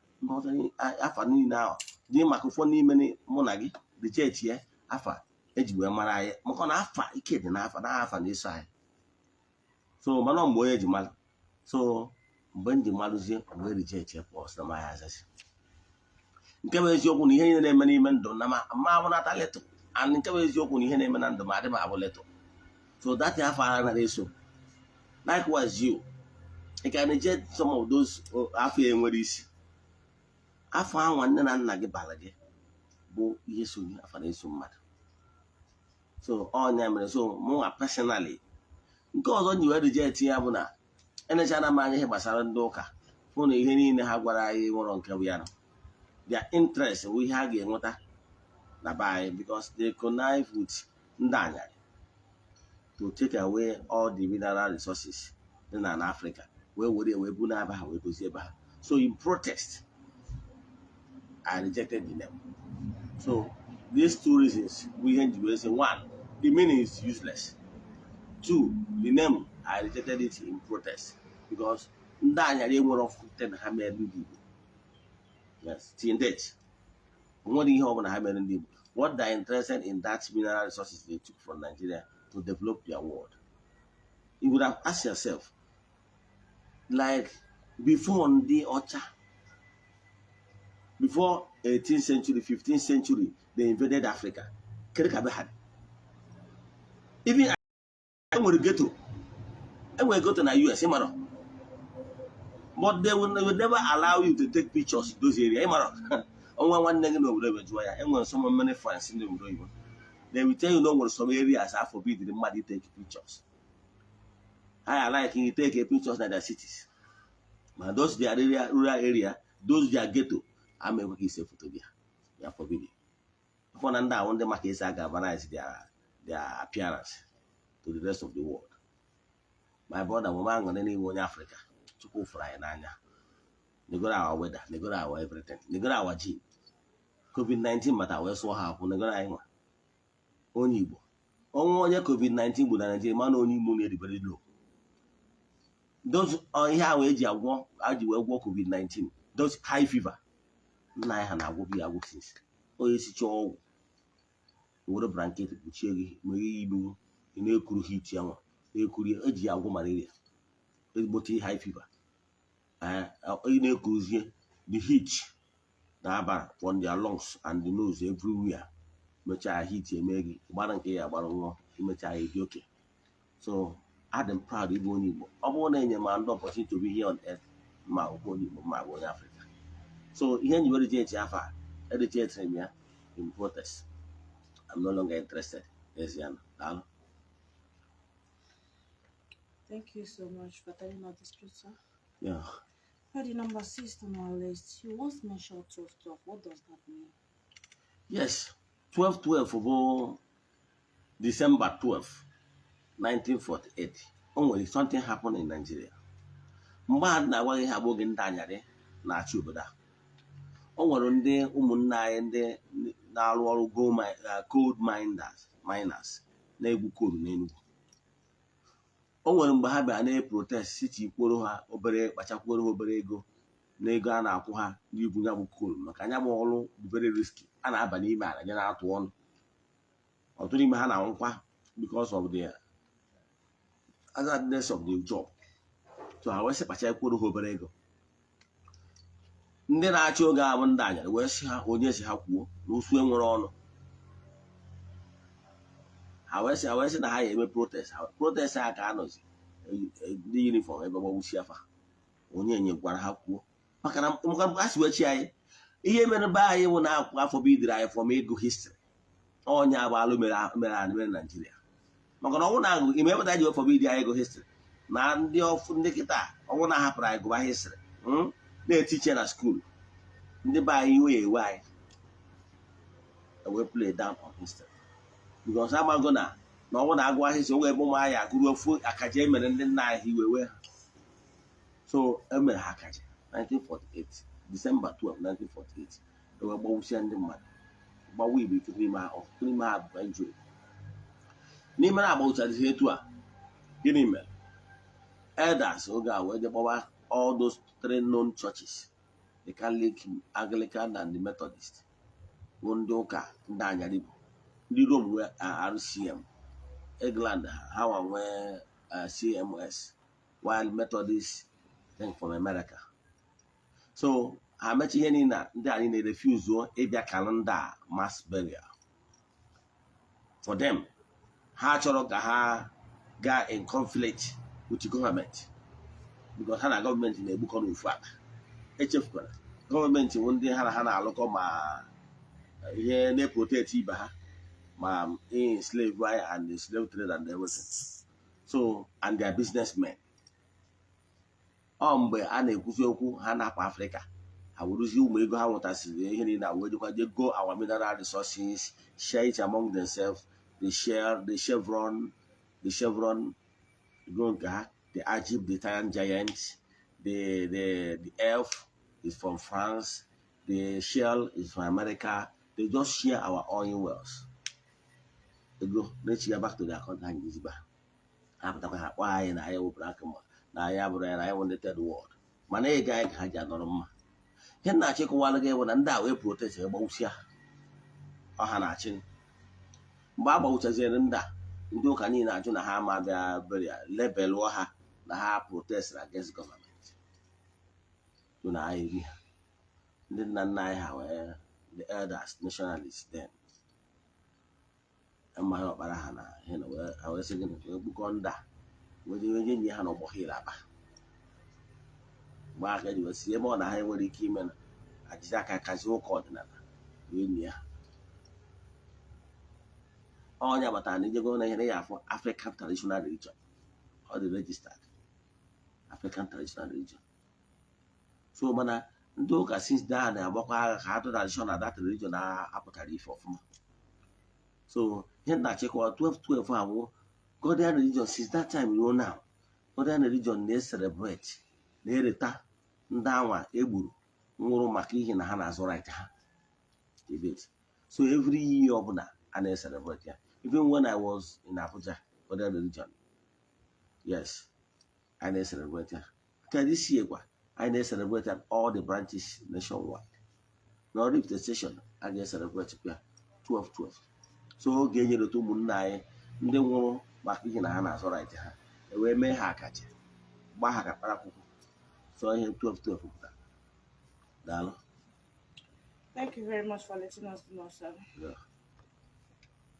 afa niile ahụ dị microphone n'ime mụ na gị dị chechi ya afa eji wee mara anyị maka na afa ike dị n'afa na afa na-eso anyị. So mana mgbe onye ji mara so mgbe ndị malụzie wee rijeche pọs na maya azazi nke bụ eziokwu na ihe niile na-eme n'ime ndụ na ma abụ nata letụ and nke bụ eziokwu na ihe na-eme na ndụ ma adị m abụ letụ. So that afọ ara na eso likewise you can reject some of those afọ enwere isi afọ ahụ nne na nna gị bara gị bụ ihe so gị afọ na-eso mmadụ. So ọnya mere so mụnwa personally nke ọzọ ji wee reject ya bụ na enechana m anya ihe gbasara ndị ụka hụ na ihe niile ha gwara anyị nwụrụ nke bụ ya nọ their interest bụ ihe ha ga-enweta na be anyị because they connive with ndị anyarị to take away all the mineral resources dị na Africa wee were bu n'aba ha wee dozie ebe ha. So in protest I rejected the name. So these two reasons we were say one, the meaning is useless. Two, the name I rejected it in protest because ndị anyarị enwere ọfụte na ha mere ndị Igbo. Yes, till date. Nwere ihe ọ bụla ha mere ndị Igbo. What they are interested in that mineral resources they took from Nigeria to develop their world. You would have asked yourself, like before ndị ọcha, before 18th century, 15th century, they invaded Africa. Even enwere ghetto na US, but they will never allow you to take pictures in those areas. So many friends in the world. They will tell you no, some areas are forbidden the money take pictures. I like you take a pictures in the cities. But those their area, rural area, those their ghetto, I'm able to say photo there. They are forbidden. For now, I want them to galvanize their appearance to the rest of the world. My brother, woman, on anyone in Africa, to go fly in Anya. They got our weather, they got our everything, they got our gene. COVID-19 matter, we saw how they got our only Igbo. Only COVID-19 would Nigeria man only money very low. Those on here wage you walk, how you will walk COVID-19. Those high fever. Nine and I will be a since. Oh, yes, it's all. What a blanket, which you may do in a cool heat, young. You could urge your malaria. It's but high fever. In a cruise here, the heat, the on their lungs and the nose everywhere. Much I hit a Maggie, Baranke, Baron, much I okay. So I'm proud of you. I want any man opportunity to be here on earth, my Africa. So here you will get Jaffa, educate me in protest. I'm no longer interested. Eze-Ana. Thank you so much for telling us this truth, sir. Yeah. At the number 6 on our list, you once mentioned 12-12. What does that mean? Yes. 12-12 for December 12, 1948. Only something happened in Nigeria. Mgbe na agwaghị ha bụ oge ndị anyarị na-achị obodo a. O nwere ndị ụmụnna anyị ndị na-arụ ọrụ gold miners na-egwu coal n'Enugu. O nwere mgbe ha bịara na-protest siti kworo ha obere kpachakworo ha obere ego na ego a na-akwụ ha n'igwu ya bụ coal maka anya bụ ọrụ very risky. A na-aba n'ime ala ya na-atụ ọnụ. Ọtụtụ n'ime ha na-anwụkwa because of the hazardness of the job. So ha wee sị kpachakworo ha obere ego. Ndị na-achị oge ahụ ndị anyarị wee sị ha onye si ha kwuo na ụsụ enwere ọnụ. Ha wee sị na ha ga-eme protest. Protest ha ka anọzi ndị uniform ebe gbawusi afa. Onye gwara ha kwuo maka na a si wechi anyị ihe mere be anyị bụ na afọ bidoro anyị from ego history. Onye abụ alụ mere na Nigeria. Maka na ọnwụ na agụ ime ebe ji wefọ bidi anyị ego history. na ndị ọfụ ndị kịta ọnwụ na hapụrụ anyị gụba histrị na-etiche na skuul ndị be anyị iwe ewe anyị ewee play down on history because amago na ọnwụ na agụwa histrị onwe ebe ụmụ anyị agụrụ ofu akaja emere ndị nna anyị iwewe ha so emere ha akaja 1948 December 12 1948 ewee gbawusie ndị mmadụ gbawa igbo ike n'ime ha bụ injury n'ime na agbawuchadịzi etu a gịnị mere elders oge a wee gbawa all those 3 known churches the Catholic, Anglican and the Methodist bụ ndị ụka ndị anyarigbo ndị Rome nwee RCM England ha nwee CMS while Methodist think from America so ha mechi ihe niile ndị anyị na-refuse ịbịa kalenda mass burial for them ha chọrọ ka ha gaa in conflict with the government because ha na gọọmenti na-egbukọ n'ofu akpa echefukwara gọọmenti bụ ndị ha na ha na-alụkọ ma ihe na-eprotect ibe ha ma in slavery and the slave trade and everything so and their businessmen mgbe a na-ekwuzi okwu ha na-apụ Afrịka ha weruzie ụmụ ego ha nwetasịrị ihe niile wee jekwaje go our mineral resources share it among themselves the chevron go nke ha the Egypt the Italian giant the elf is from France the shell is from America they just share our oil wells ego na-echi ya back to their country anyị ezigbo ha pụtakwa ha kpọọ anyị na anyị wepụrụ aka ma na anyị abụrụ ya na anyị wụ ndị third world mana ego anyị ka ha ji anọrọ mma ihe na-achị kụwalụ gị bụ na ndị a wee protest gbawusia ọha na-achị mgbe a gbawuchaziere ndị ụka niile ajụ na ha ma bịa beria lebelụọ ha na ha protest against government so na anyị ri ha ndị nna nna anyị ha wee the elders nationalists then amaghị ọkpara ha na ihe na ha wee sị gịnị wee gbukọ ndị wee nye ha n'ọgbọ ha ịlaba mgbe aka ji wee si ebe ọ na ha enwere ike ime na ajizi aka kazi ụka ọdịnala wee nye ha onye abatara na ijego na ihe ya afọ African traditional religion ọ dị registered African traditional religion so mana ndị ụka since daa na-agbakwa agha ka ha tradition na that religion na-apụtara ife ọfụma so ihe na-achịkwa 1212 abụ Ghanaian religion since that time ruo now Ghanaian religion na-celebrate na-ereta ndị anwa egburu nwụrụ maka ihe na ha na-azụ right ha debate so every year ọbụla a na-celebrate ya even when I was in Abuja Ghanaian religion yes I na-celebrate ya ka this year kwa I na-celebrate at all the branches nationwide na Oraifite station a ga-celebrate ya 1212 so oge enyere otu ụmụnna anyị ndị nwụrụ maka ihe na ha na-azụ right ha wee mee ha akaja gbaa ha ka kparakwụkwọ so ihe 1212 pụtara daalụ. Thank you very much for letting us know, sir. Yeah.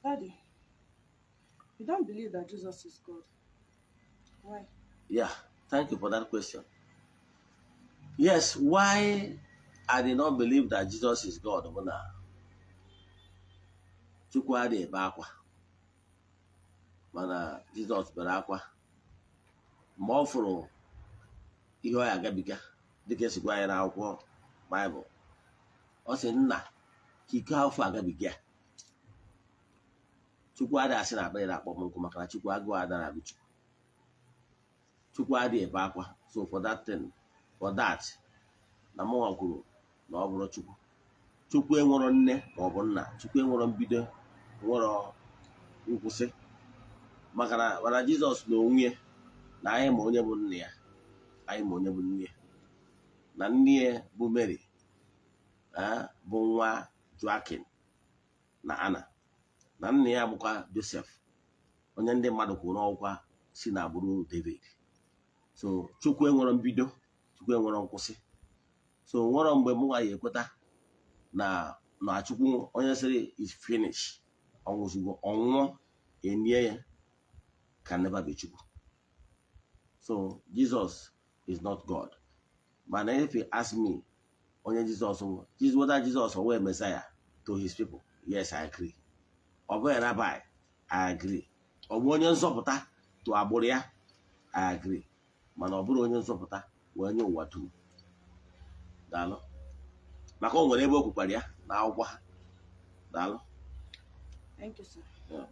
Daddy, you don't believe that Jesus is God. Why? Yeah, thank you for that question. Yes, why I did not believe that Jesus is God. Chukwu adịghị ebe akwa mana Jizọs bere akwa mgbe ọ fụrụ ihe ọ ya agabiga dịka esikwa anyị n'akwụkwọ Baịbụl ọ sị nna ka ike afọ agabiga Chukwu adịghị asị na akpịrị na-akpọ m nkụ maka na Chukwu agụụ adara abụ Chukwu adịghị ebe akwa so for that na mụnwa kwuru na ọ bụrụ Chukwu enwero nne ma ọ bụ nna Chukwu enwero mbido nwere nkwụsị maka na mana Jizọs na onwe na anyị ma onye bụ nne ya anyị ma onye bụ nne ya na nne ya bụ Mary bụ nwa Joakim na Anna na nna ya bụkwa Joseph onye ndị mmadụ kwuru n'ọkwa si na agbụrụ David so Chukwu enwere mbido Chukwu enwere nkwụsị so nwere mgbe m nwa ya ekweta na Chukwu onye sịrị is finish ọnwụzugbo ọnwụọ enye ya can never be Chukwu so Jesus is not God but if you ask me onye whether Jesus were Messiah to his people yes I agree ọ bụghị rabbi I agree ọ bụ onye nzọpụta to agbụrụ ya I agree. Mana ọ bụrụ onye nzọpụta wee nye ụwa dum. Daalụ. Maka o nwere ebe o kwukwara ya na akwụkwọ ha. Daalụ. Thank you, sir. Yeah.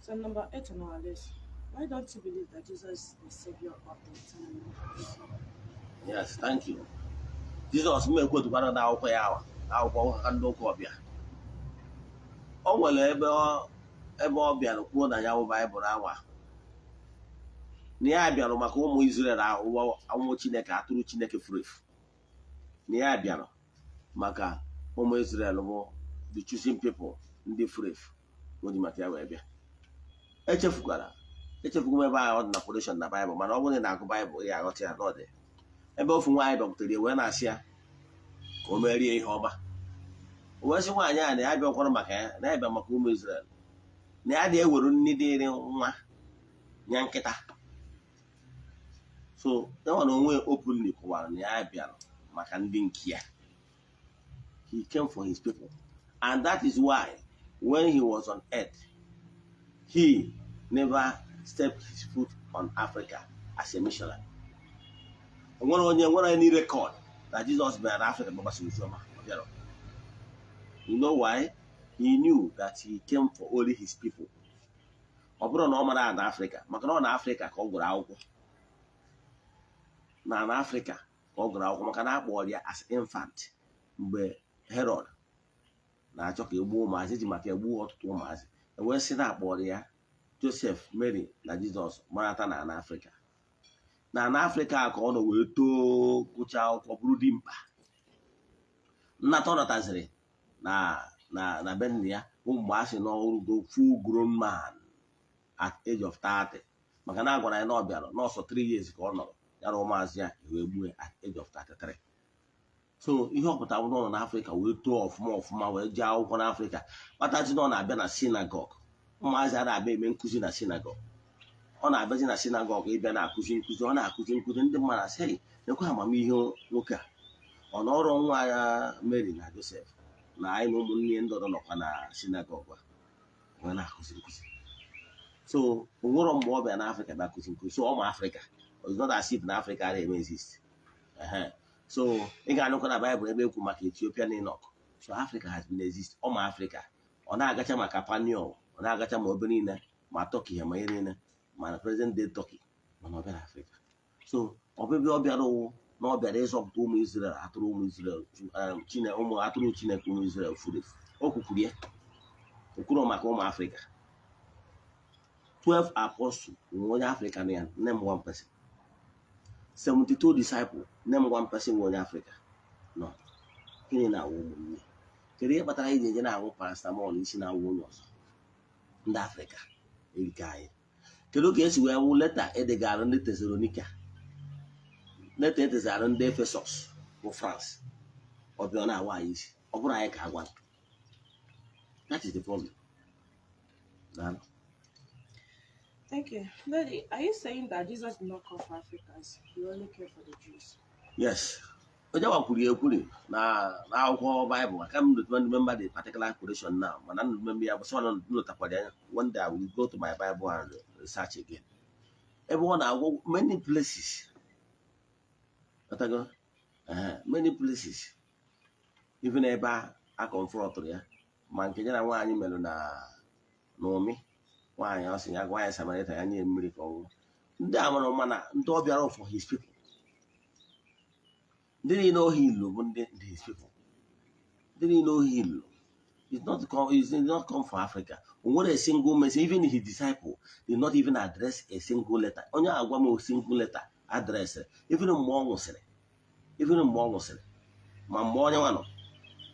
So number 8 on our list. Why don't you believe that Jesus is the savior of the time? Yes, thank you. Jesus mekwetukwara na akwụkwọ ya akwụkwọ ha ndị ụka ọbịa. O nwere ebe ọ bịara kwuo na ya bụ Baịbụl awa na ya bịara maka ụmụ Izrel anwụ Chineke atụrụ Chineke furu efu. Na ya bịara maka ụmụ Izrel bụ the choosing people ndị furu efu. O ji maka ya wee bịa. Echefukwara m ebe ahụ ọ dị na quotation na Baịbụl, mana ọ bụrụ na agụ Baịbụl ya aghọta ya n'ọdị ebe ofu nwaanyị bịakwutere wee na-asị ya ka o merie ihe ọma. O wee sị nwaanyị a na ya bịakwara maka ya na ya bịa maka ụmụ Izrel na ya na-ewere nri dịrị nwa nya nkịta. So ya nwere onwe openly kọwara na ya bịara maka ndị nke ya. He came for his people, and that is why when he was on earth he never stepped his foot on Africa as a missionary. Nwere any record that Jesus been in Africa gbasara oziọma. You know why? He knew that he came for only his people. Ọ bụrụ na ọ mara na Africa, maka na ọ na Africa ka ọ gụrụ akwụkwọ. Na Africa ka ọ gụrụ akwụkwọ maka na akpọrọ ya as infant mgbe Herod na-achọ ka egbuo ụmụazị ji maka egbuo ọtụtụ ụmụazị. Wee sị na akpọrọ ya Joseph, Mary na Jizọs marata na Africa. Na Africa ka ọ nọ wee too gụchaa akwụkwọ bụrụ dimkpa. Nnata ọ nataziri na be nna ya bụ mgbe a sị na ọrụgo full grown man at age of 30. Maka na agwara ya na ọ bịara n'ọsọ 3 years ka ọ nọrọ ya na ụmụazị ya wee gbue at age of 33. So ihe ọpụta bụ nọ n'Africa wee too ọfụma wee jee akwụkwọ n'Africa. Kpatazi na ọ na-abịa na synagogue. Ụmụazị a na-abịa eme nkụzi na synagogue. Ọ na-abịazi na synagogue ịbịa na-akụzi nkụzi. Ọ na-akụzi nkụzi ndị mmadụ asị nekwa amamihe nwoke a. Ọ nọrọ nwa ya Mary na Joseph na anyị na ụmụnne ndị ọzọ nọkwa na synagogue wee na-akụzi nkụzi. So o nwere mgbe ọ bịa n'Africa na-akụzi nkụzi. So ọ ma Africa. It's not as if na Africa na-eme exist. So ị ga-anụkwa na Bible ebe ekwu maka Ethiopian Enoch. So Africa has been exist. Ọ ma Africa. Ọ na-agacha maka Panion. Ọ na-agacha ma obe niile ma Turkey ya ma ihe niile ma na present day Turkey mana ọ bịara Africa. So ọbịbịa ọ bịara ụwụ na ọ bịara ịzọpụta ụmụ Israel atụrụ ụmụ Israel ụmụ atụrụ Chineke ụmụ Israel furu efu. O kwukwuru ya. O kwuru maka ụmụ Africa. 12 apostles nwe onye Africa na ya, name one person. 72 disciples, name one person nwe onye Africa. No. Gịnị na-awụ ụmụnne? Kedu ihe kpatara anyị ga-eje na-awụ paracetamol isi na-awụ onye ọzọ? Ndị Africa erika anyị. Kedu ka esi wee wụ leta edegara ndị Thessalonica, leta edegara ndị Ephesus bụ France, ọ bịa na-awa anyị isi? Ọ bụrụ anyị ka agwa. That is the problem. Thank you. Lady, are you saying that Jesus did not come for Africans? He only came for the Jews? Yes. Onye wakwuru ekwuri na akwụkwọ Bible. I can't remember the particular quotation now. But I remember ya, but someone notakwara ya. One day I will go to my Bible and research again. Everyone I go many places. Many places. Even ebe a confront ya. Ma nke ya na nwaanyị melụ na Naomi. Nwaanyị ọ sị ya gwa ya Samarita ya nye mmiri ka ọ ṅụọ. Ndị a mara mana ndị ọ bịara for his people. They didn't know he loved his people. They didn't know he loved. He did not come for Africa. What a single message, even his disciple did not even address a single letter. Only a single letter address. Even more was it. Even more was it. Mamboyano,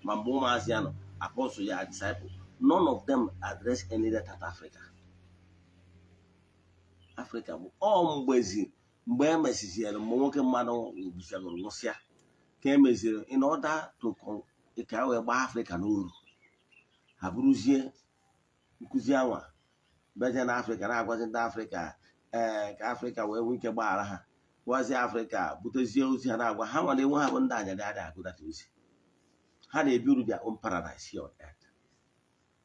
Mambomaziano, Apostle ya disciple. None of them address any letter to Africa. Africa, all mgbezi mgbe emesiziere nwoke mmadụ ubisagoro nwụsịa ka emeziri in order to ka wee gbaa Africa n'uru. Ha bụrụzie nkụzi anwa beje na Africa na-agwazi ndị Africa ka Africa wee nwee ike gbaghara ha. Gwazie Africa butezie ozi ha na-agwa ha nwere enwe ha bụ ndị anyadị adị agụdata ozi. Ha na-ebi uru their own paradise here on earth.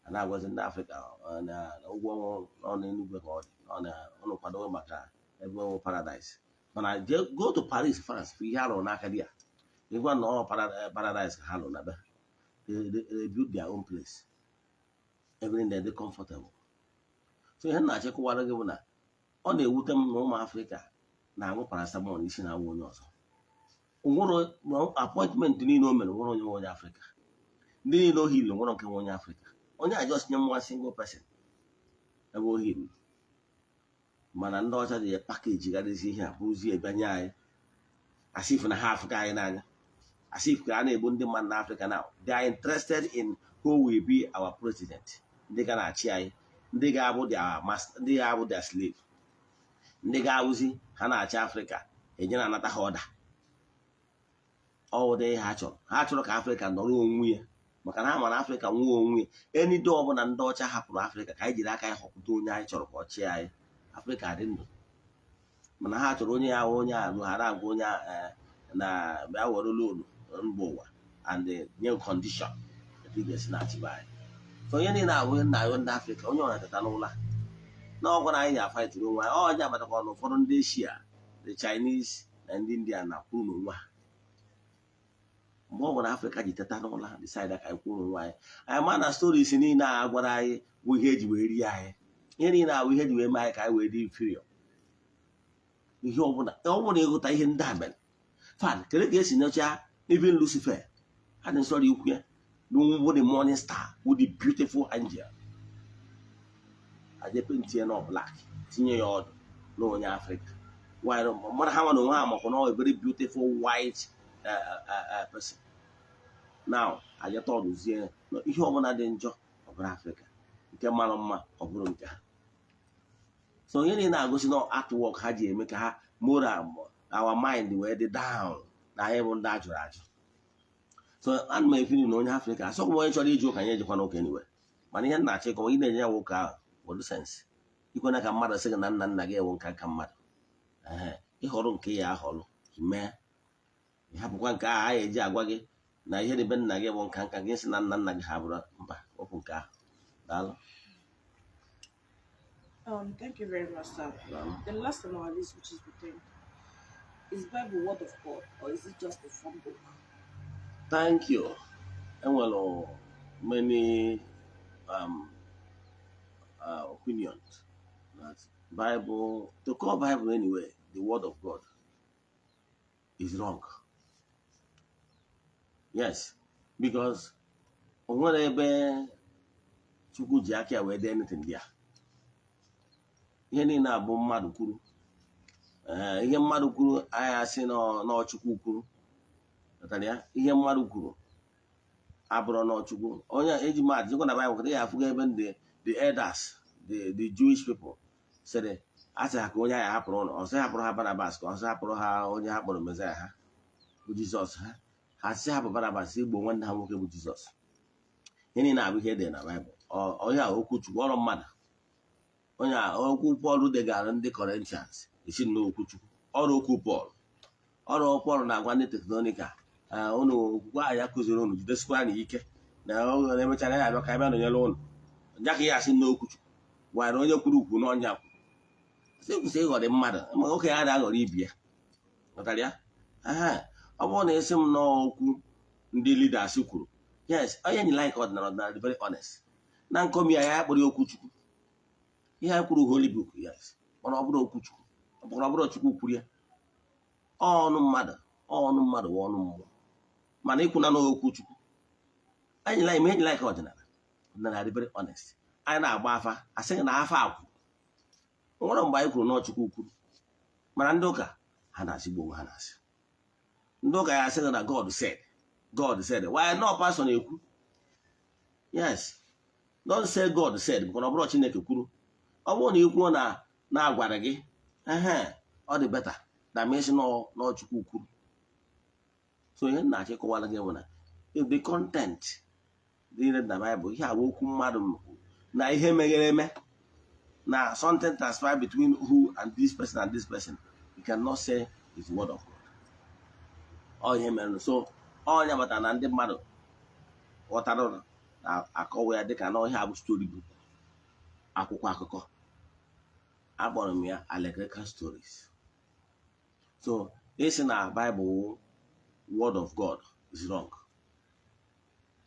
Ha na-agwazi ndị Africa na ụgwọ ọ na Enugwe ka ọ dị ọ na-kwado maka ebe ọ paradise. Mana go to Paris, France, for ihe alụ n'aka di ya. Ịgwa na ọ paradise ka ha lụ na be. They build their own place. Everything there, they comfortable. So ihe na-achịkọwara gị bụ na ọ na-ewute m na ụmụ Afrịka na-aṅụ paracetamol n'isi na-awụ onye ọzọ. Onwere appointment niile o mere nwere onye Afrịka. Ndị niile o hiri nwere nke onye Afrịka. Onye a just nye nwa single person ebe o hiri. Mana ndị ọcha dị ya pakeji gadịzi ihe a bụzi ebanye anyị. Asif na ha Afrịka anyị n'anya. Asif ka a na-egbu ndị mmadụ na Afrịka now. They are interested in who will be our president. Ndị ga na-achị anyị. Ndị ga-abụ their master, ndị ga-abụ their slave. Ndị ga-abụzi ha na-achị Afrịka enye na anata ha ọda. Ọ dị ha chọrọ. Ha chọrọ ka Afrịka nọrọ onwe ya. Maka na ha ma na Afrịka nwee onwe ya. Enido ọbụla ndị ọcha hapụrụ Afrịka ka anyị jiri aka anyị họpụta onye anyị chọrọ ka ọ chịa anyị. Afrịka dị ndụ. Mana ha chọrọ onye ya onye alụ ha na-agwa onye na bịa were loan mba ụwa and nye condition ga-esi na-achịba anyị. So onye niile abụghị nna anyị ndị Afrịka onye ọra teta n'ụla na ọ gwara anyị ga-afaịtịrị onwe anyị. Ọnya abatakwa na ụfọdụ ndị Eshia, the Chinese na ndị India na-akwụ n'onwe ha. Mgbe ọ gwara Afrịka ji teta n'ụla decide ka anyị kwụrụ onwe anyị. Anyị ma na stories niile a gwara anyị bụ ihe eji wee rie anyị. Ihe niile abụ ihe eji wee mee anyị ka anyị wee dị inferior. Ihe ọbụla ịghọta ihe ndị a mere. Fan kedu ka esi nyocha even Lucifer had in story ukwu ya with the morning star with the beautiful angel. Aje paint ya no black tinye ya ọdụ na onye Africa. Why mara ha nwa na onwe ha makwa na a very beautiful white person. Now aje tọdụzie ihe ọbụla dị njọ ọ bụrụ Africa, nke mara mma ọ bụrụ nke ha. So onye niile na-agosi na artwork ha ji eme ka ha moral our mind wee dị down na anyị bụ ndị ajụrụ ajụ. So ana m efiri na onye Afrịka asọkwa onye chọrọ iji ụka nye ejikwa n'ụka anyway. Mana ihe nna achọ ịkọwa ị na-enye ya nwoke ahụ wọdụ sensị. Ikwena ka mmadụ sị gị na nna gị ewu nka mmadụ. Ịhọrọ nke ya ahọrọ mee. Ịhapụkwa nke ahụ anyị eji agwa gị na ihe dị be nna gị bụ nka gị sị na nna gị ha bụrụ mba okwu nke ahụ. Daalụ. Thank you very much, sir. The last on our list, which is the 10th, is Bible word of God, or is it just a fun book? Thank you. And well, many opinions that Bible, to call Bible anyway, the word of God, is wrong. Yes, because whenever Chukwu ji aka wee dee anything there. Ihe niile abụ mmadụ kwuru. Ihe mmadụ kwuru anyị asị na Chukwu kwuru. Ihe mmadụ kwuru abụrụ na Chukwu. Onye eji mmadụ jikwa na Bible ya afụga ebe the elders, the Jewish people said asị ha ka onye anyị hapụrụ ụlọ. Ọsọ hapụrụ ha Barnabas ka ọsọ hapụrụ ha onye ha kpọrọ Mesaya ha bụ Jizọs ha. Ha sị hapụ Barnabas igbo nwanne ha nwoke bụ Jizọs. Ihe niile abụ ihe dị na Bible. Onye a okwu Chukwu ọrụ mmadụ. Onye a okwu Pọl degara ndị Corinthians esi n'okwu Chukwu. Ọrụ okwu Pọl. Ọrụ Pọl na-agwa ndị Teknonika unu okwukwe anyị kụziri unu jidesikwa n'ike na ọ na-emechara ya abịa ka abịa nọnyere unu. Ya ka ya asị n'okwu Chukwu. Gwara onye kwuru ukwu n'ọnya kwuru. Sị kwụsị ịghọrị mmadụ ma oke ya na-aghọrọ ibi ya. Ghọtara ya? Ọ bụrụ na esi m n'okwu ndị leaders kwuru. Yes, onye nyere like ọdịnala very honest. Na nkomi ya kpọrọ okwu Chukwu. Ihe anyị kwuru Holy Book, yes. Mana ọ bụrụ okwu Chukwu. Ọ bụrụ Chukwu kwuru ya. Ọnụ mmadụ bụ ọnụ mmụọ. Mana ikwu na n'okwu Chukwu. Anyị nyere like ọdịnala dị very honest. Anyị na-agba afa asịghị na afa akwụ. O nwere mgbe anyị kwuru na Chukwu kwuru. Mana ndị ụka ha na-asịgbu onwe ha na-asị. Ndị ụka ya asịghị na God said. Why not pastor na-ekwu? Yes. Don't say God said because ọ bụrụ Chineke kwuru. Ọ bụrụ na ikwuo na-agwara gị ọ dị better na mesi na Chukwu kwuru. So ihe na-achọ ịkọwara gị bụ na if the content dị na Bible ihe agwa okwu mmadụ na ihe meghere eme na something transpire between who and this person you cannot say is the word of God. Ọ ihe mere so onye batara na ndị mmadụ ghọtara na akọwa ya dịka na ọhịa bụ story book akwụkwọ akụkọ akpọrọ m ya allegorical stories. So ịsị na Bible word of God is wrong.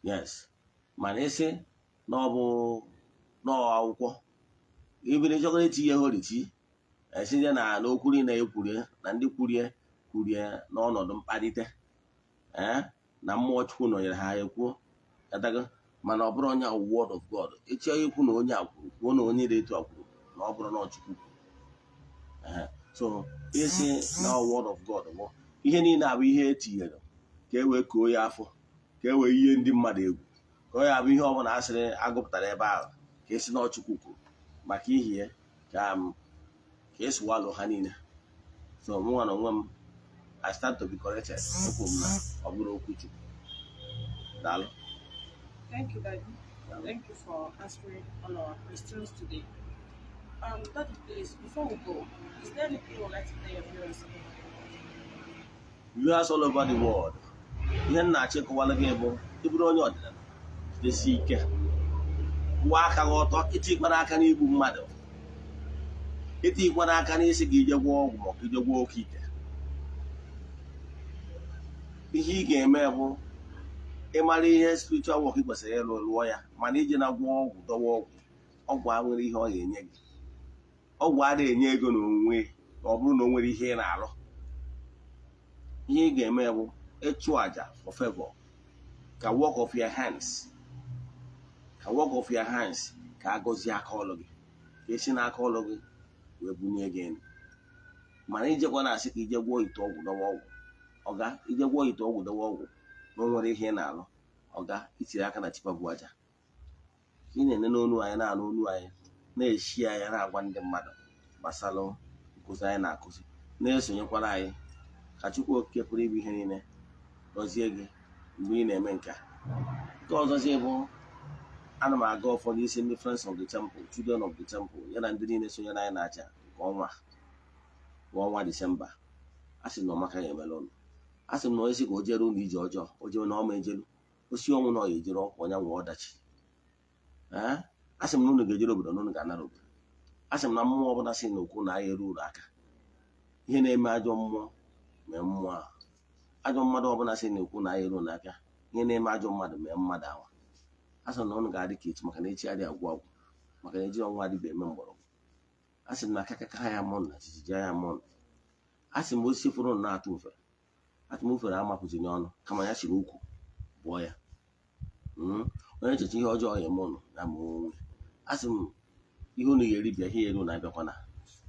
Yes, mana ịsị na ọ bụ akwụkwọ ibiri chọkọrọ etinye horiti esinye na n'okwu niile ekwurie na ndị kwurie n'ọnọdụ mkparịta na mmụọ Chukwu nọnyere ha ekwuo katago, mana ọ bụrụ onye word of God echi ikwu na onye akwuru kwuo na onye dị etu akwuru na ọ bụrụ na Chukwu. So isi na word of God bụ ihe niile abụ ihe etinyere ka e wee koo ya afọ, ka e wee ihe ndị mmadụ egwu, ka ọ ya bụ ihe ọbụla asịrị agụpụtara ebe ahụ ka esi na Chukwu kwuru maka ihie ka esi walụ ha niile. So mụnwa na onwe m I stand to be corrected okwu m na ọ bụrụ okwu Chukwu. Daalụ. Thank you, Daddy. Thank you for answering all our questions today. Daddy, please, before we go, is there anything you would like to tell your viewers? Viewers all over the world, ihe m na-achọ ịkọwara gị bụ ịbụrụ onye ọdịnala jidesi ike, kwụwa aka gị ọtọ, itikwana aka n'igbu mmadụ, itikwana aka n'isi gị ije gwọọ ọgwụ ma ọ bụ ije gwọọ oke ike. Ihe ị ga-eme bụ ịmara ihe spiritual work ị kwesịrị ịlụ lụọ ya, mana ije na gwọọ ọgwụ dọwa ọgwụ a nwere ihe ọ ga-enye gị. Ọgwụ adịghị enye ego n'onwe ma ọ bụrụ na o nwere ihe ị na-alụ. Ihe ị ga-eme bụ ịchụ àjà for favor, ka work of your hands, ka agọzie aka ọlụ gị, ka esi n'aka ọlụ gị wee bunye gị elu. Mana ijekwa na-asị ka ije gwọọ ite ọgwụ dọwa ọgwụ, ọga ije gwọọ ite ọgwụ dọwa ọgwụ na o nwere ihe ị na-alụ, ọga itiri aka na tipa bụ aja. Ị na-ene n'onu anyị na-anụ onu anyị na-eshi anya na-agwa ndị mmadụ gbasara nkụzi anyị na-akụzi, na-esonyekwara anyị. Ka Chukwu Okike pụrụ ibu ihe niile gọzie gị mgbe ị na-eme nke a. Nke ọzọzi bụ ana m aga ụfọdụ isi ndị Friends of the Temple, Children of the Temple, ya na ndị niile sonyere anyị na-acha nke ọnwa Disemba. A sị m na ọmaka ya emela ụlọ, a sị m na onye si ka o jere ụlọ ije ọjọọ, o jere na ọma ejelu, osi ọnwụ na ọ ya ejere ọkwa onye nwe ọdachi. A sị m na unu ga-ejere obodo na unu ga-anara obodo. A sị m na mmụọ ọbụla si na okwu na ahịa eru uru aka. Ihe na-eme ajọ mmụọ mee mmụọ ahụ. Ajọ mmadụ ọbụla si na okwu na ahịa eru n'aka. Ihe na-eme ajọ mmadụ mee mmadụ ahụ. A sị m na unu ga-adị ka echi, maka na echi adịghị agwụ agwụ, maka na eji ọnwa adịbe eme mgbọrọgwụ. A sị m na akakaka ya mụnụ na jijiji ya mụnụ. A sị m osisi fụrụ na-atụ mfere, atụmufere amapụzi n'ọnụ kama ya chiri ukwu bụọ ya. Onye echecha ihe ọjọọ ya eme ụnụ ya ma onwe. A sị m ihe unu ga-eri bịa, ihe eri na-abịakwana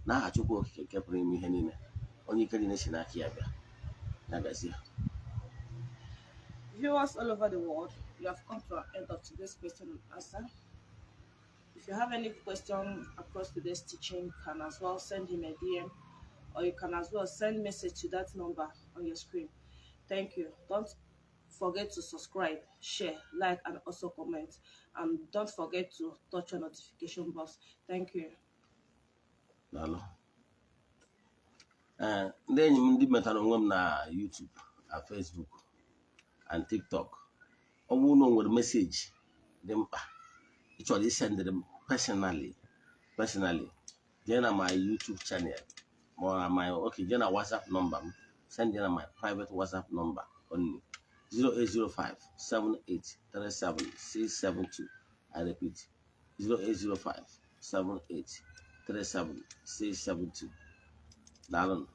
n'aha Chukwu Okike nke pụrụ ime ihe niile, onye ike niile si n'aka ya bịa. Ya gazie. Viewers all over the world, you have come to the end of today's question and answer. If you have any question across today's teaching, you can as well send him a DM, or you can as well send message to that number on your screen. Thank you. Don't forget to subscribe, share, like, and also comment. And don't forget to touch your notification box. Thank you. Daalụ. Ndị enyi m ndị metara onwe m na YouTube na Facebook and TikTok, ọ bụrụ na o nwere meseji dị mkpa ị chọrọ isendịrị m personally, jee na my YouTube channel ma jee na WhatsApp number m, send na my private WhatsApp number only 0805-7837-672. I repeat, 0805-7837-672. Daalụ.